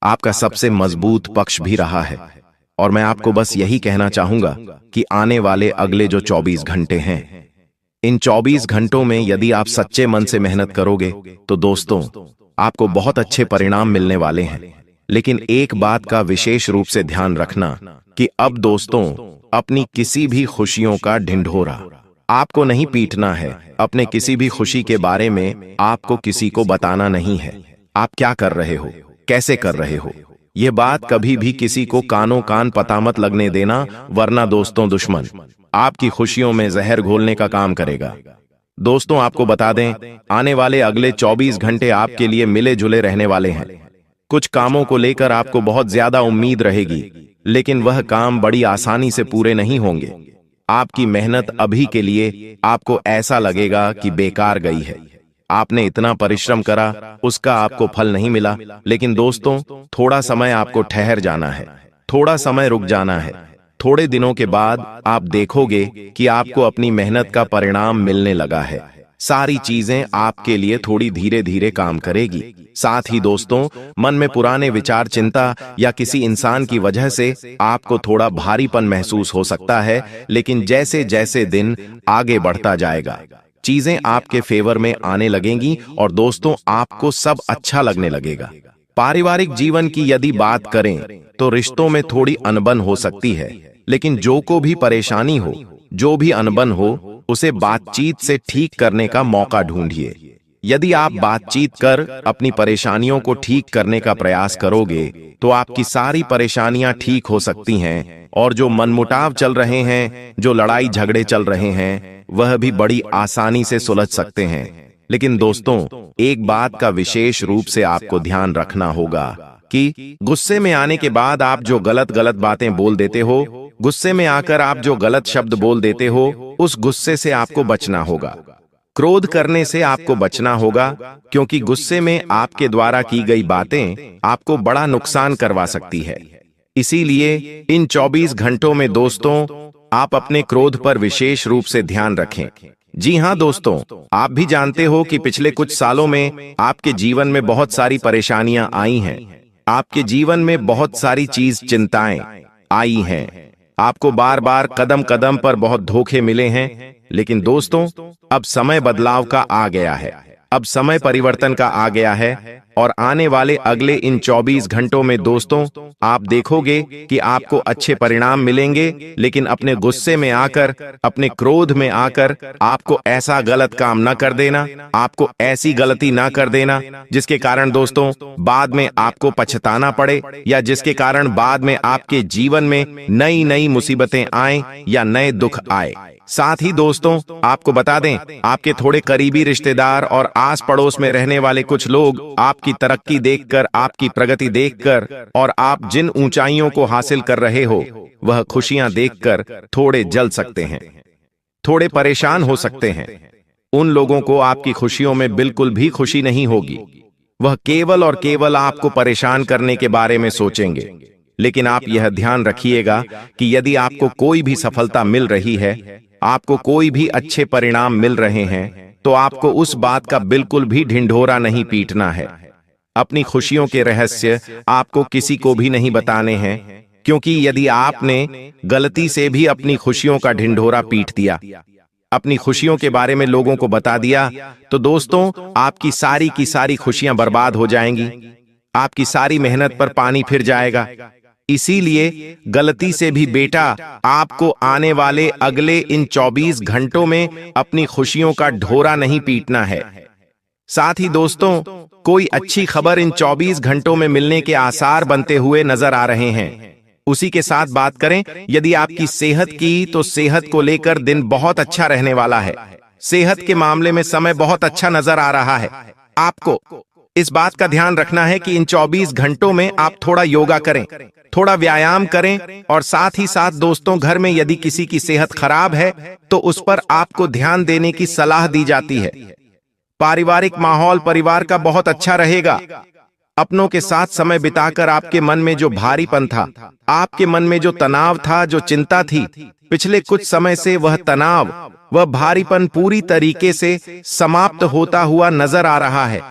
आपका सबसे मजबूत पक्ष भी रहा है। और मैं आपको बस यही कहना चाहूंगा कि आने वाले अगले जो 24 घंटे हैं, इन 24 घंटों में यदि आप सच्चे मन से मेहनत करोगे तो दोस्तों आपको बहुत अच्छे परिणाम मिलने वाले हैं। लेकिन एक बात का विशेष रूप से ध्यान रखना कि अब दोस्तों अपनी किसी भी खुशियों का ढिंढोरा आपको नहीं पीटना है। अपने किसी भी खुशी के बारे में आपको किसी को बताना नहीं है। आप क्या कर रहे हो, कैसे कर रहे हो, यह बात कभी भी किसी को कानों कान पता मत लगने देना, वरना दोस्तों दुश्मन आपकी खुशियों में जहर घोलने का काम करेगा। दोस्तों आपको बता दें, आने वाले अगले 24 घंटे आपके लिए मिले जुले रहने वाले हैं। कुछ कामों को लेकर आपको बहुत ज्यादा उम्मीद रहेगी, लेकिन वह काम बड़ी आसानी से पूरे नहीं होंगे। आपकी मेहनत अभी के लिए आपको ऐसा लगेगा कि बेकार गई है। आपने इतना परिश्रम करा, उसका आपको फल नहीं मिला। लेकिन दोस्तों थोड़ा समय आपको ठहर जाना है, थोड़ा समय रुक जाना है। थोड़े दिनों के बाद आप देखोगे कि आपको अपनी मेहनत का परिणाम मिलने लगा है। सारी चीजें आपके लिए थोड़ी धीरे धीरे काम करेगी। साथ ही दोस्तों मन में पुराने विचार, चिंता या किसी इंसान की वजह से आपको थोड़ा भारीपन महसूस हो सकता है, लेकिन जैसे जैसे दिन आगे बढ़ता जाएगा चीजें आपके फेवर में आने लगेंगी और दोस्तों आपको सब अच्छा लगने लगेगा। पारिवारिक जीवन की यदि बात करें तो रिश्तों में थोड़ी अनबन हो सकती है, लेकिन जो को भी परेशानी हो, जो भी अनबन हो, उसे बातचीत से ठीक करने का मौका ढूंढिए। यदि आप बातचीत कर अपनी परेशानियों को ठीक करने का प्रयास करोगे तो आपकी सारी परेशानियां ठीक हो सकती हैं, और जो मनमुटाव चल रहे हैं, जो लड़ाई झगड़े चल रहे हैं, वह भी बड़ी आसानी से सुलझ सकते हैं। लेकिन दोस्तों एक बात का विशेष रूप से आपको ध्यान रखना होगा कि गुस्से में आने के बाद आप जो गलत बातें बोल देते हो, गुस्से में आकर आप जो गलत शब्द बोल देते हो, उस गुस्से से आपको बचना होगा। क्रोध करने से आपको बचना होगा, क्योंकि गुस्से में आपके द्वारा की गई बातें आपको बड़ा नुकसान करवा सकती है। इसीलिए इन 24 घंटों में दोस्तों आप अपने क्रोध पर विशेष रूप से ध्यान रखें। जी हां दोस्तों, आप भी जानते हो कि पिछले कुछ सालों में आपके जीवन में बहुत सारी परेशानियां आई हैं, आपके जीवन में बहुत सारी चिंताएं आई हैं, आपको बार बार कदम कदम पर बहुत धोखे मिले हैं। लेकिन दोस्तों अब समय बदलाव का आ गया है, अब समय परिवर्तन का आ गया है, और आने वाले अगले इन 24 घंटों में दोस्तों आप देखोगे कि आपको अच्छे परिणाम मिलेंगे। लेकिन अपने गुस्से में आकर, अपने क्रोध में आकर आपको ऐसा गलत काम न कर देना, आपको ऐसी गलती ना कर देना जिसके कारण दोस्तों बाद में आपको पछताना पड़े, या जिसके कारण बाद में आपके जीवन में नई नई मुसीबतें आए या नए दुख आए। साथ ही दोस्तों आपको बता दें, आपके थोड़े करीबी रिश्तेदार और आस पड़ोस में रहने वाले कुछ लोग आपकी तरक्की देखकर, आपकी प्रगति देखकर, और आप जिन ऊंचाइयों को हासिल कर रहे हो वह खुशियां देखकर थोड़े जल सकते हैं, थोड़े परेशान हो सकते हैं। उन लोगों को आपकी खुशियों में बिल्कुल भी खुशी नहीं होगी। वह केवल और केवल आपको परेशान करने के बारे में सोचेंगे। लेकिन आप यह ध्यान रखिएगा कि यदि आपको कोई भी सफलता मिल रही है, आपको कोई भी अच्छे परिणाम मिल रहे हैं, तो आपको उस बात का बिल्कुल भी ढिंढोरा नहीं पीटना है। अपनी खुशियों के रहस्य आपको किसी को भी नहीं बताने हैं, क्योंकि यदि आपने गलती से भी अपनी खुशियों का ढिंढोरा पीट दिया, अपनी खुशियों के बारे में लोगों को बता दिया, तो दोस्तों आपकी सारी की सारी खुशियां बर्बाद हो जाएंगी। आपकी सारी मेहनत पर पानी फिर जाएगा। इसीलिए गलती से भी बेटा आपको आने वाले अगले इन 24 घंटों में अपनी खुशियों का ढोरा नहीं पीटना है। साथ ही दोस्तों, कोई अच्छी खबर इन 24 घंटों में मिलने के आसार बनते हुए नजर आ रहे हैं। उसी के साथ बात करें यदि आपकी सेहत की, तो सेहत को लेकर दिन बहुत अच्छा रहने वाला है। सेहत के मामले में समय बहुत अच्छा नजर आ रहा है। आपको इस बात का ध्यान रखना है कि इन 24 घंटों में आप थोड़ा योगा करें, थोड़ा व्यायाम करें, और साथ ही साथ दोस्तों घर में यदि किसी की सेहत खराब है तो उस पर आपको ध्यान देने की सलाह दी जाती है। पारिवारिक माहौल परिवार का बहुत अच्छा रहेगा। अपनों के साथ समय बिताकर आपके मन में जो भारीपन था, आपके मन में जो तनाव था, जो चिंता थी, पिछले कुछ समय से वह तनाव, वह भारीपन पूरी तरीके से समाप्त होता हुआ नजर आ रहा है।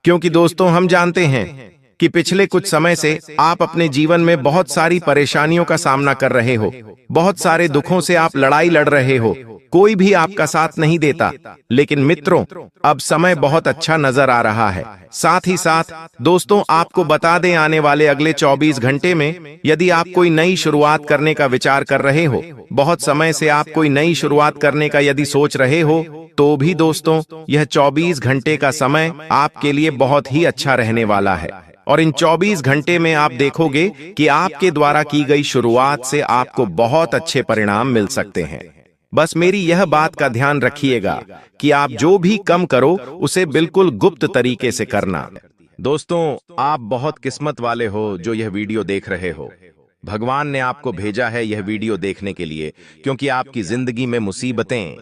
क्योंकि दोस्तों हम जानते हैं कि पिछले कुछ समय से आप अपने जीवन में बहुत सारी परेशानियों का सामना कर रहे हो, बहुत सारे दुखों से आप लड़ाई लड़ रहे हो, कोई भी आपका साथ नहीं देता। लेकिन मित्रों, अब समय बहुत अच्छा नजर आ रहा है। साथ ही साथ दोस्तों आपको बता दें, आने वाले अगले 24 घंटे में यदि आप कोई नई शुरुआत करने का विचार कर रहे हो, बहुत समय से आप कोई नई शुरुआत करने का यदि सोच रहे हो, तो भी दोस्तों यह 24 घंटे का समय आपके लिए बहुत ही अच्छा रहने वाला है। और इन 24 घंटे में आप देखोगे कि आपके द्वारा की गई शुरुआत से आपको बहुत अच्छे परिणाम मिल सकते हैं। बस मेरी यह बात का ध्यान रखिएगा कि आप जो भी कम करो उसे बिल्कुल गुप्त तरीके से करना। दोस्तों आप बहुत किस्मत वाले हो जो यह वीडियो देख रहे हो। भगवान ने आपको भेजा है यह वीडियो देखने के लिए, क्योंकि आपकी जिंदगी में मुसीबतें,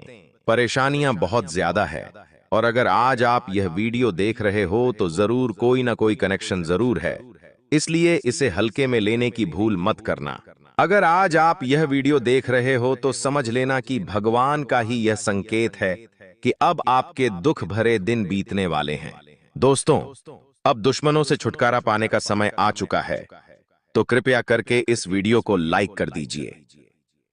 परेशानियां बहुत ज्यादा है। और अगर आज आप यह वीडियो देख रहे हो तो जरूर कोई ना कोई कनेक्शन जरूर है, इसलिए इसे हल्के में लेने की भूल मत करना। अगर आज आप यह वीडियो देख रहे हो तो समझ लेना कि भगवान का ही यह संकेत है कि अब आपके दुख भरे दिन बीतने वाले हैं। दोस्तों अब दुश्मनों से छुटकारा पाने का समय आ चुका है, तो कृपया करके इस वीडियो को लाइक कर दीजिए।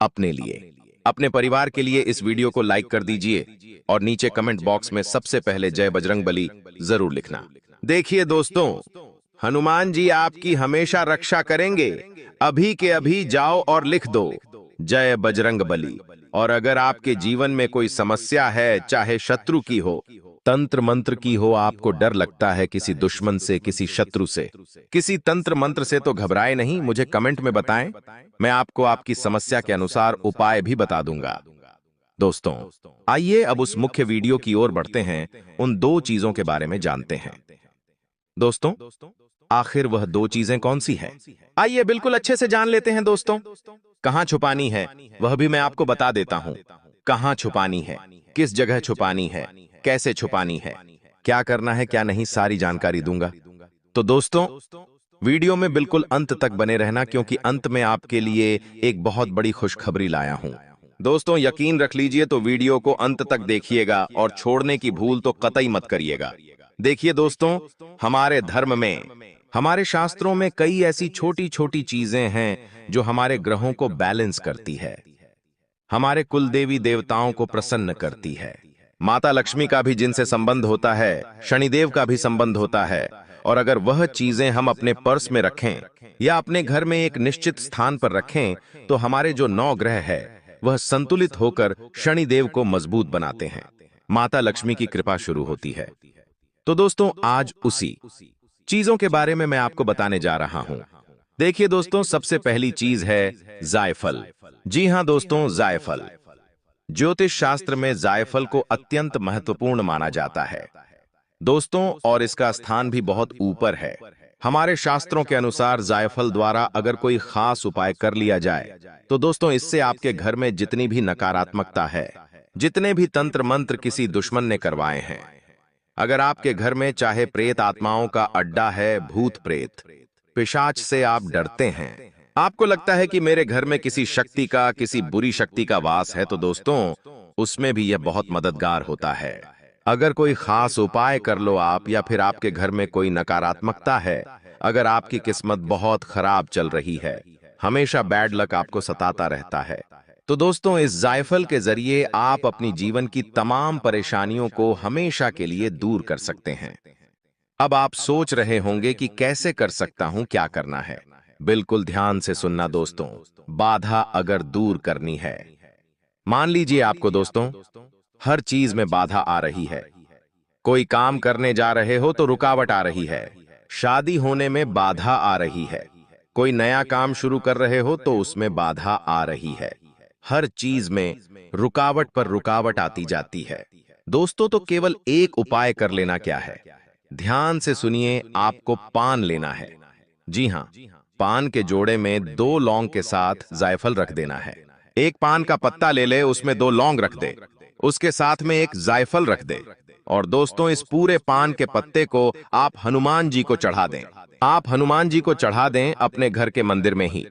अपने लिए, अपने परिवार के लिए इस वीडियो को लाइक कर दीजिए, और नीचे कमेंट बॉक्स में सबसे पहले जय बजरंगबली जरूर लिखना। देखिए दोस्तों, हनुमान जी आपकी हमेशा रक्षा करेंगे। अभी के अभी जाओ और लिख दो जय बजरंगबली। और अगर आपके जीवन में कोई समस्या है, चाहे शत्रु की हो, तंत्र मंत्र की हो, आपको डर लगता है किसी दुश्मन से, किसी शत्रु से, किसी तंत्र मंत्र से, तो घबराए नहीं, मुझे कमेंट में बताएं। मैं आपको आपकी समस्या के अनुसार उपाय भी बता दूंगा। दोस्तों आइए अब उस मुख्य वीडियो की ओर बढ़ते हैं, उन दो चीजों के बारे में जानते हैं। दोस्तों आखिर वह दो चीजें कौन सी हैं? आइए बिल्कुल अच्छे से जान लेते हैं। दोस्तों कहां छुपानी है वह भी मैं आपको बता देता हूं। कहां छुपानी है, किस जगह छुपानी है, कैसे छुपानी है, क्या करना है क्या नहीं, सारी जानकारी दूंगा। तो दोस्तों वीडियो में बिल्कुल अंत तक बने रहना, क्योंकि अंत में आपके लिए एक बहुत बड़ी खुशखबरी लाया हूं। दोस्तों यकीन रख लीजिए, तो वीडियो को अंत तक देखिएगा और छोड़ने की भूल तो कतई मत करिएगा। देखिए दोस्तों, हमारे धर्म में, हमारे शास्त्रों में कई ऐसी छोटी छोटी चीजें हैं जो हमारे ग्रहों को बैलेंस करती है, हमारे कुल देवी देवताओं को प्रसन्न करती है। माता लक्ष्मी का भी जिनसे संबंध होता है, शनिदेव का भी संबंध होता है। और अगर वह चीजें हम अपने पर्स में रखें या अपने घर में एक निश्चित स्थान पर रखें, तो हमारे जो 9 ग्रह है वह संतुलित होकर शनिदेव को मजबूत बनाते हैं, माता लक्ष्मी की कृपा शुरू होती है। तो दोस्तों आज उसी चीजों के बारे में मैं आपको बताने जा रहा हूं। देखिए दोस्तों, सबसे पहली चीज है जायफल। जी हां दोस्तों, जायफल। ज्योतिष शास्त्र में जायफल को अत्यंत महत्वपूर्ण माना जाता है दोस्तों, और इसका स्थान भी बहुत ऊपर है। हमारे शास्त्रों के अनुसार जायफल द्वारा अगर कोई खास उपाय कर लिया जाए, तो दोस्तों इससे आपके घर में जितनी भी नकारात्मकता है, जितने भी तंत्र मंत्र किसी दुश्मन ने करवाए हैं, अगर आपके घर में चाहे प्रेत आत्माओं का अड्डा है, भूत प्रेत पिशाच से आप डरते हैं, आपको लगता है कि मेरे घर में किसी शक्ति का, किसी बुरी शक्ति का वास है, तो दोस्तों उसमें भी यह बहुत मददगार होता है। अगर कोई खास उपाय कर लो आप, या फिर आपके घर में कोई नकारात्मकता है, अगर आपकी किस्मत बहुत खराब चल रही है, हमेशा बैड लक आपको सताता रहता है, तो दोस्तों इस जायफल के जरिए आप अपनी जीवन की तमाम परेशानियों को हमेशा के लिए दूर कर सकते हैं। अब आप सोच रहे होंगे कि कैसे कर सकता हूं, क्या करना है। बिल्कुल ध्यान से सुनना दोस्तों। बाधा अगर दूर करनी है, मान लीजिए आपको दोस्तों हर चीज में बाधा आ रही है। कोई काम करने जा रहे हो तो रुकावट आ रही है, शादी होने में बाधा आ रही है, कोई नया काम शुरू कर रहे हो तो उसमें बाधा आ रही है। हर चीज में रुकावट पर रुकावट आती जाती है। दोस्तों तो केवल एक उपाय कर लेना क्या है, ध्यान से सुनिए, आपको पान लेना है। जी हां, पान के जोड़े में 2 लौंग के साथ जायफल रख देना है। एक पान का पत्ता ले ले, उसमें 2 लौंग रख दे, उसके साथ में एक जायफल रख दे, और दोस्तों इस पूरे पान के पत्ते को आप हनुमान जी को चढ़ा दें। आप हनुमान जी को चढ़ा दें अपने घर के मंदिर में ही।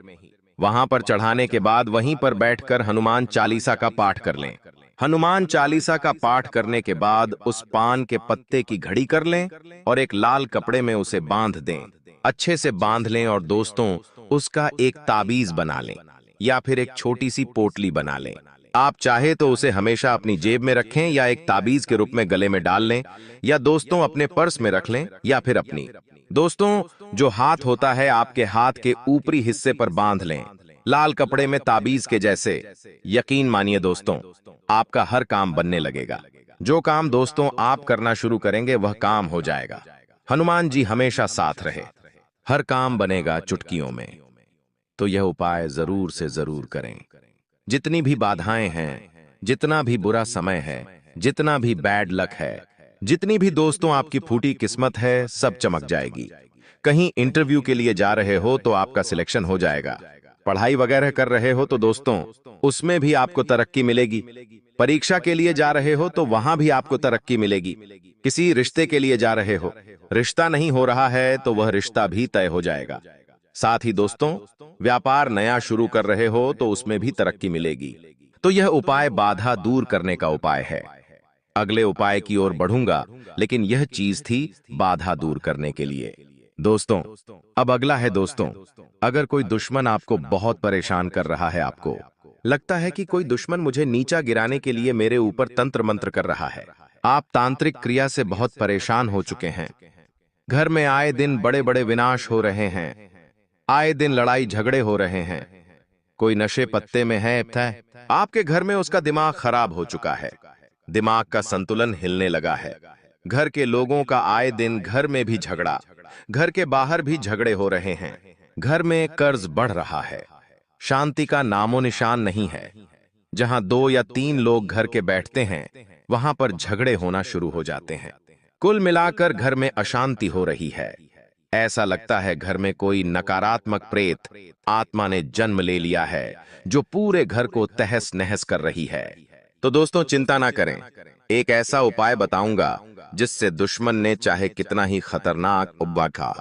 वहां पर चढ़ाने के बाद वहीं पर बैठकर हनुमान चालीसा का पाठ कर लें। हनुमान चालीसा का पाठ करने के बाद उस पान के पत्ते की घड़ी कर लें और एक लाल कपड़े में उसे बांध दें। अच्छे से बांध लें और दोस्तों उसका एक ताबीज बना लें या फिर एक छोटी सी पोटली बना लें। आप चाहे तो उसे हमेशा अपनी जेब में रखें या एक ताबीज के रूप में गले में डाल लें, या दोस्तों अपने पर्स में रख लें, या फिर अपनी दोस्तों जो हाथ होता है आपके हाथ के ऊपरी हिस्से पर बांध लें, लाल कपड़े में ताबीज के जैसे। यकीन मानिए दोस्तों, आपका हर काम बनने लगेगा। जो काम दोस्तों आप करना शुरू करेंगे वह काम हो जाएगा। हनुमान जी हमेशा साथ रहे, हर काम बनेगा चुटकियों में। तो यह उपाय जरूर से जरूर करें। जितनी भी बाधाएं हैं, जितना भी बुरा समय है, जितना भी बैड लक है, जितनी भी दोस्तों आपकी फूटी किस्मत है, सब चमक जाएगी। कहीं इंटरव्यू के लिए जा रहे हो तो आपका सिलेक्शन हो जाएगा। पढ़ाई वगैरह कर रहे हो तो दोस्तों उसमें भी आपको तरक्की मिलेगी। परीक्षा के लिए जा रहे हो तो वहां भी आपको तरक्की मिलेगी। किसी रिश्ते के लिए जा रहे हो, रिश्ता नहीं हो रहा है तो वह रिश्ता भी तय हो जाएगा। साथ ही दोस्तों व्यापार नया शुरू कर रहे हो तो उसमें भी तरक्की मिलेगी। तो यह उपाय बाधा दूर करने का उपाय है। अगले उपाय की ओर बढ़ूंगा, लेकिन यह चीज थी बाधा दूर करने के लिए। दोस्तों अब अगला है दोस्तों, अगर कोई दुश्मन आपको बहुत परेशान कर रहा है, आपको लगता है कि कोई दुश्मन मुझे नीचा गिराने के लिए मेरे ऊपर तंत्र मंत्र कर रहा है, आप तांत्रिक क्रिया से बहुत परेशान हो चुके हैं, घर में आए दिन बड़े बड़े विनाश हो रहे हैं, आए दिन लड़ाई झगड़े हो रहे हैं, कोई नशे पत्ते में है, आपके घर में उसका दिमाग खराब हो चुका है, दिमाग का संतुलन हिलने लगा है, घर के लोगों का आए दिन घर में भी झगड़ा, घर के बाहर भी झगड़े हो रहे हैं, घर में कर्ज बढ़ रहा है, शांति का नामो निशान नहीं है। जहां 2 या 3 लोग घर के बैठते हैं वहां पर झगड़े होना शुरू हो जाते हैं। कुल मिलाकर घर में अशांति हो रही है। ऐसा लगता है घर में कोई नकारात्मक प्रेत आत्मा ने जन्म ले लिया है जो पूरे घर को तहस नहस कर रही है। तो दोस्तों चिंता ना करें, एक ऐसा उपाय बताऊंगा जिससे दुश्मन ने चाहे कितना ही खतरनाक उबाखा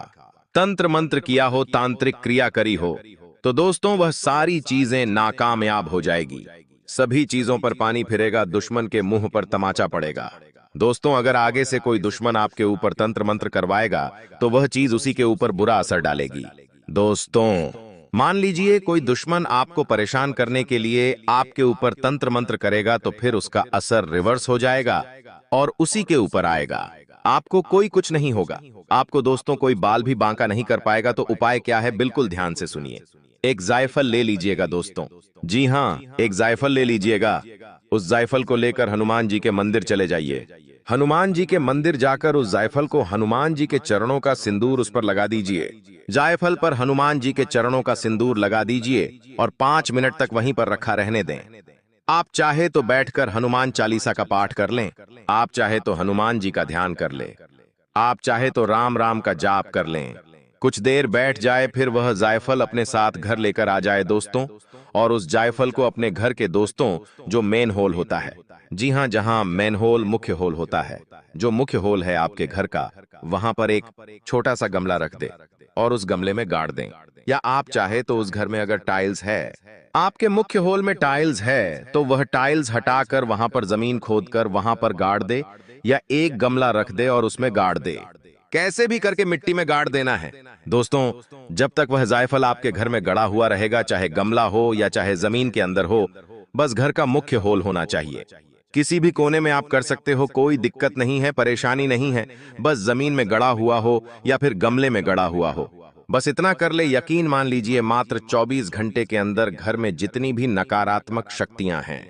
तंत्र मंत्र किया हो, तांत्रिक क्रिया करी हो, तो दोस्तों वह सारी चीजें नाकामयाब हो जाएगी। सभी चीजों पर पानी फिरेगा, दुश्मन के मुंह पर तमाचा पड़ेगा। दोस्तों अगर आगे से कोई दुश्मन आपके ऊपर तंत्र मंत्र करवाएगा तो वह चीज उसी के ऊपर बुरा असर डालेगी। दोस्तों मान लीजिए कोई दुश्मन आपको परेशान करने के लिए आपके ऊपर तंत्र मंत्र करेगा तो फिर उसका असर रिवर्स हो जाएगा और उसी के ऊपर आएगा। आपको कोई कुछ नहीं होगा, आपको दोस्तों कोई बाल भी बांका नहीं कर पाएगा। तो उपाय क्या है, बिल्कुल ध्यान से सुनिए। एक जायफल ले लीजिएगा दोस्तों, जी हाँ एक जायफल ले लीजिएगा। उस जायफल को लेकर हनुमान जी के मंदिर चले जाइए। हनुमान जी के मंदिर जाकर उस जायफल को हनुमान जी के चरणों का सिंदूर उस पर लगा दीजिए। जायफल पर हनुमान जी के चरणों का सिंदूर लगा दीजिए और 5 मिनट तक वहीं पर रखा रहने दें। आप चाहे तो बैठकर हनुमान चालीसा का पाठ कर लें, आप चाहे तो हनुमान जी का ध्यान कर लें, आप चाहे तो राम राम का जाप कर लें। कुछ देर बैठ जाए, फिर वह जायफल अपने साथ घर लेकर आ जाए दोस्तों, और उस जायफल को अपने घर के दोस्तों जो मेन होल होता है जी हाँ, जहाँ मेन होल मुख्य होल होता है, जो मुख्य होल है आपके घर का, वहां पर एक छोटा सा गमला रख दे और उस गमले में गाड़ दें। या आप चाहे तो उस घर में अगर टाइल्स है, आपके मुख्य होल में टाइल्स है, तो वह टाइल्स हटाकर वहां पर जमीन खोदकर वहां पर गाड़ दे, या एक गमला रख दे और उसमें गाड़ दे। कैसे भी करके मिट्टी में गाड़ देना है। दोस्तों, जब तक वह जायफल आपके घर में गड़ा हुआ रहेगा, चाहे गमला हो या चाहे जमीन के अंदर हो, बस घर का मुख्य होल होना चाहिए। किसी भी कोने में आप कर सकते हो, कोई दिक्कत नहीं है, परेशानी नहीं है। बस जमीन में गड़ा हुआ हो या फिर गमले में गड़ा हुआ हो, बस इतना कर ले, यकीन मान लीजिए मात्र 24 घंटे के अंदर घर में जितनी भी नकारात्मक शक्तियां हैं,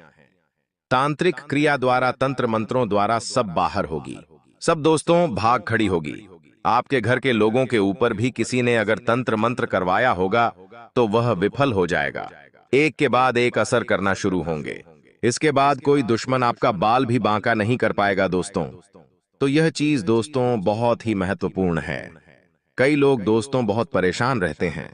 तांत्रिक क्रिया द्वारा, तंत्र मंत्रों द्वारा सब बाहर होगी। सब दोस्तों भाग खड़ी होगी। आपके घर के लोगों के ऊपर भी किसी ने अगर तंत्र मंत्र करवाया होगा तो वह विफल हो जाएगा। एक के बाद एक असर करना शुरू होंगे। इसके बाद कोई दुश्मन आपका बाल भी बांका नहीं कर पाएगा दोस्तों। तो यह चीज दोस्तों बहुत ही महत्वपूर्ण है। कई लोग दोस्तों बहुत परेशान रहते हैं।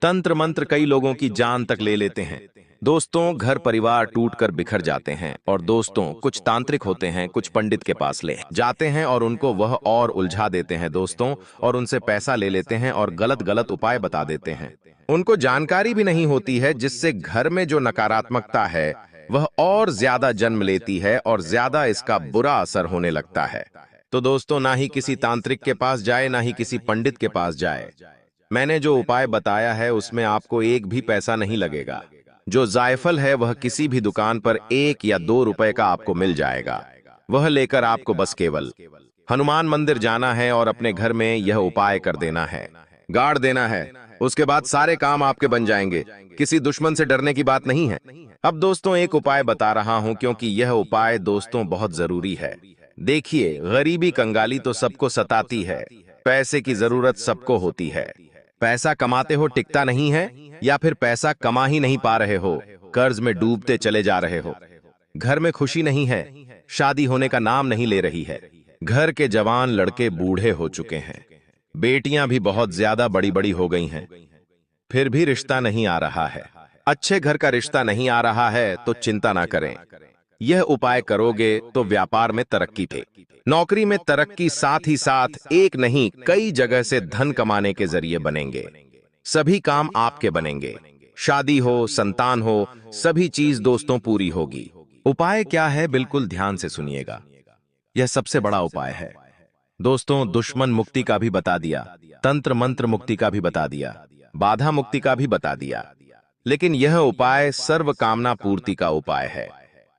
तंत्र मंत्र कई लोगों की जान तक ले लेते हैं। दोस्तों, घर परिवार टूटकर बिखर जाते हैं। और दोस्तों, कुछ तांत्रिक होते हैं, कुछ पंडित के पास ले जाते हैं और उनको वह और उलझा देते हैं दोस्तों, और उनसे पैसा ले लेते हैं और गलत गलत उपाय बता देते हैं। उनको जानकारी भी नहीं होती है, जिससे घर में जो नकारात्मकता है वह और ज्यादा जन्म लेती है और ज्यादा इसका बुरा असर होने लगता है। तो दोस्तों, ना ही किसी तांत्रिक के पास जाए, ना ही किसी पंडित के पास जाए। मैंने जो उपाय बताया है उसमें आपको एक भी पैसा नहीं लगेगा। जो जायफल है वह किसी भी दुकान पर 1 या 2 रुपए का आपको मिल जाएगा। वह लेकर आपको बस केवल हनुमान मंदिर जाना है और अपने घर में यह उपाय कर देना है, गाड़ देना है। उसके बाद सारे काम आपके बन जाएंगे। किसी दुश्मन से डरने की बात नहीं है। अब दोस्तों, एक उपाय बता रहा हूं, क्योंकि यह उपाय दोस्तों बहुत जरूरी है। देखिए, गरीबी कंगाली तो सबको सताती है। पैसे की जरूरत सबको होती है। पैसा कमाते हो, टिकता नहीं है, या फिर पैसा कमा ही नहीं पा रहे हो, कर्ज में डूबते चले जा रहे हो। घर में खुशी नहीं है, शादी होने का नाम नहीं ले रही है। घर के जवान लड़के बूढ़े हो चुके हैं। बेटियां भी बहुत ज्यादा बड़ी बड़ी हो गई हैं, फिर भी रिश्ता नहीं आ रहा है। अच्छे घर का रिश्ता नहीं आ रहा है तो चिंता ना करें। यह उपाय करोगे तो व्यापार में तरक्की थे, नौकरी में तरक्की, साथ ही साथ एक नहीं कई जगह से धन कमाने के जरिए बनेंगे। सभी काम आपके बनेंगे। शादी हो, संतान हो, सभी चीज दोस्तों पूरी होगी। उपाय क्या है, बिल्कुल ध्यान से सुनिएगा। यह सबसे बड़ा उपाय है दोस्तों। दुश्मन मुक्ति का भी बता दिया, तंत्र मंत्र मुक्ति का भी बता दिया, बाधा मुक्ति का भी बता दिया, लेकिन यह उपाय सर्व कामना पूर्ति का उपाय है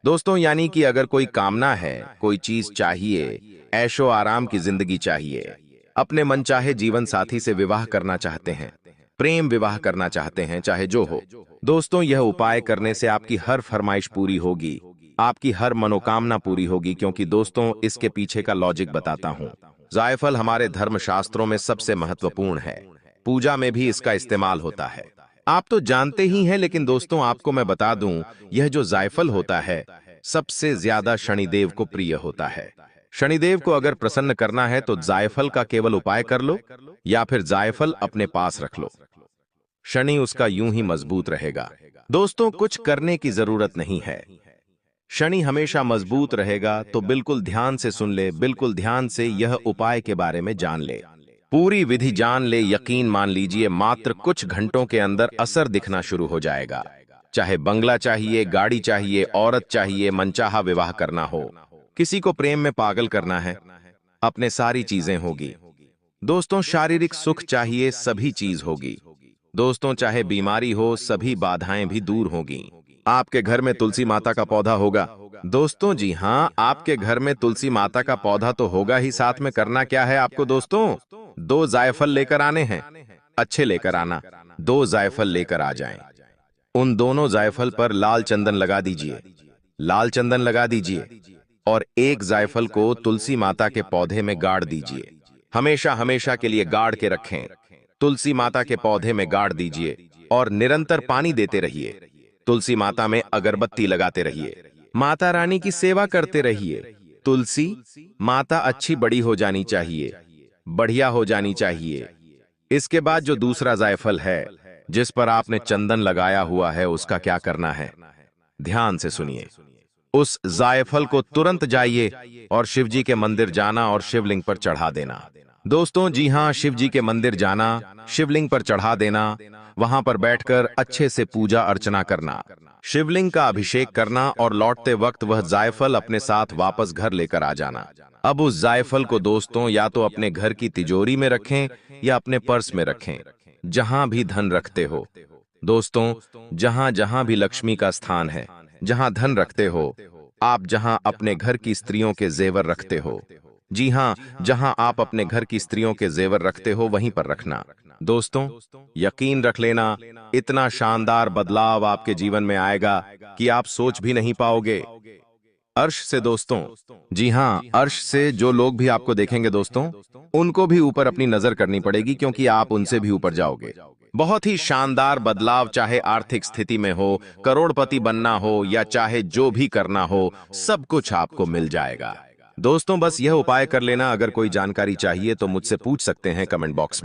दोस्तों। यानी कि अगर कोई कामना है, कोई चीज चाहिए, ऐशो आराम की जिंदगी चाहिए, अपने मनचाहे जीवन साथी से विवाह करना चाहते हैं, प्रेम विवाह करना चाहते हैं, चाहे जो हो दोस्तों, यह उपाय करने से आपकी हर फरमाइश पूरी होगी, आपकी हर मनोकामना पूरी होगी। क्योंकि दोस्तों, इसके पीछे का लॉजिक बताता हूं। जायफल हमारे धर्मशास्त्रों में सबसे महत्वपूर्ण है। पूजा में भी इसका इस्तेमाल होता है। आप तो जानते ही हैं, लेकिन दोस्तों आपको मैं बता दूं, यह जो जायफल होता है सबसे ज्यादा शनिदेव को प्रिय होता है। शनिदेव को अगर प्रसन्न करना है तो जायफल का केवल उपाय कर लो, या फिर जायफल अपने पास रख लो। शनि उसका यूं ही मजबूत रहेगा। दोस्तों, कुछ करने की जरूरत नहीं है, शनि हमेशा मजबूत रहेगा। तो बिल्कुल ध्यान से सुन ले, बिल्कुल ध्यान से यह उपाय के बारे में जान ले, पूरी विधि जान ले। यकीन मान लीजिए मात्र कुछ घंटों के अंदर असर दिखना शुरू हो जाएगा। चाहे बंगला चाहिए, गाड़ी चाहिए, औरत चाहिए, मनचाहा विवाह करना हो, किसी को प्रेम में पागल करना है, अपने सारी चीजें होगी दोस्तों। शारीरिक सुख चाहिए, सभी चीज होगी दोस्तों। चाहे बीमारी हो, सभी बाधाएं भी दूर होगी। आपके घर में तुलसी माता का पौधा होगा दोस्तों। जी हाँ, आपके घर में तुलसी माता का पौधा तो होगा ही। साथ में करना क्या है आपको दोस्तों, 2 जायफल लेकर आने हैं। अच्छे लेकर आना, 2 जायफल लेकर आ जाएं। उन दोनों जायफल पर लाल चंदन लगा दीजिए, लाल चंदन लगा दीजिए, और एक जायफल को तुलसी माता के पौधे में गाड़ दीजिए। हमेशा हमेशा के लिए गाड़ के रखें। तुलसी माता के पौधे में गाड़ दीजिए और निरंतर पानी देते रहिए। तुलसी माता में अगरबत्ती लगाते रहिए, माता रानी की सेवा करते रहिए। तुलसी माता अच्छी बड़ी हो जानी चाहिए, बढ़िया हो जानी चाहिए। इसके बाद जो दूसरा जायफल है जिस पर आपने चंदन लगाया हुआ है, उसका क्या करना है, ध्यान से सुनिए। उस जायफल को तुरंत जाइए और शिव जी के मंदिर जाना और शिवलिंग पर चढ़ा देना। दोस्तों जी हाँ, शिव जी के मंदिर जाना, शिवलिंग पर चढ़ा देना, वहां पर बैठकर अच्छे से पूजा अर्चना करना, शिवलिंग का अभिषेक करना और लौटते वक्त वह जायफल अपने साथ वापस घर लेकर आ जाना। अब उस जायफल को दोस्तों या तो अपने घर की तिजोरी में रखें या अपने पर्स में रखें, जहां भी धन रखते हो। दोस्तों, जहां जहां भी लक्ष्मी का स्थान है, जहां धन रखते हो, आप जहां अपने घर की स्त्रियों के जेवर रखते हो, जी हां, जहां आप अपने घर की स्त्रियों के जेवर रखते हो वहीं पर रखना। दोस्तों, यकीन रख लेना, इतना शानदार बदलाव आपके जीवन में आएगा कि आप सोच भी नहीं पाओगे। अर्श से दोस्तों, जी हां, अर्श से जो लोग भी आपको देखेंगे दोस्तों, उनको भी ऊपर अपनी नजर करनी पड़ेगी, क्योंकि आप उनसे भी ऊपर जाओगे। बहुत ही शानदार बदलाव, चाहे आर्थिक स्थिति में हो, करोड़पति बनना हो या चाहे जो भी करना हो, सब कुछ आपको मिल जाएगा। दोस्तों, बस यह उपाय कर लेना। अगर कोई जानकारी चाहिए तो मुझसे पूछ सकते हैं कमेंट बॉक्स में।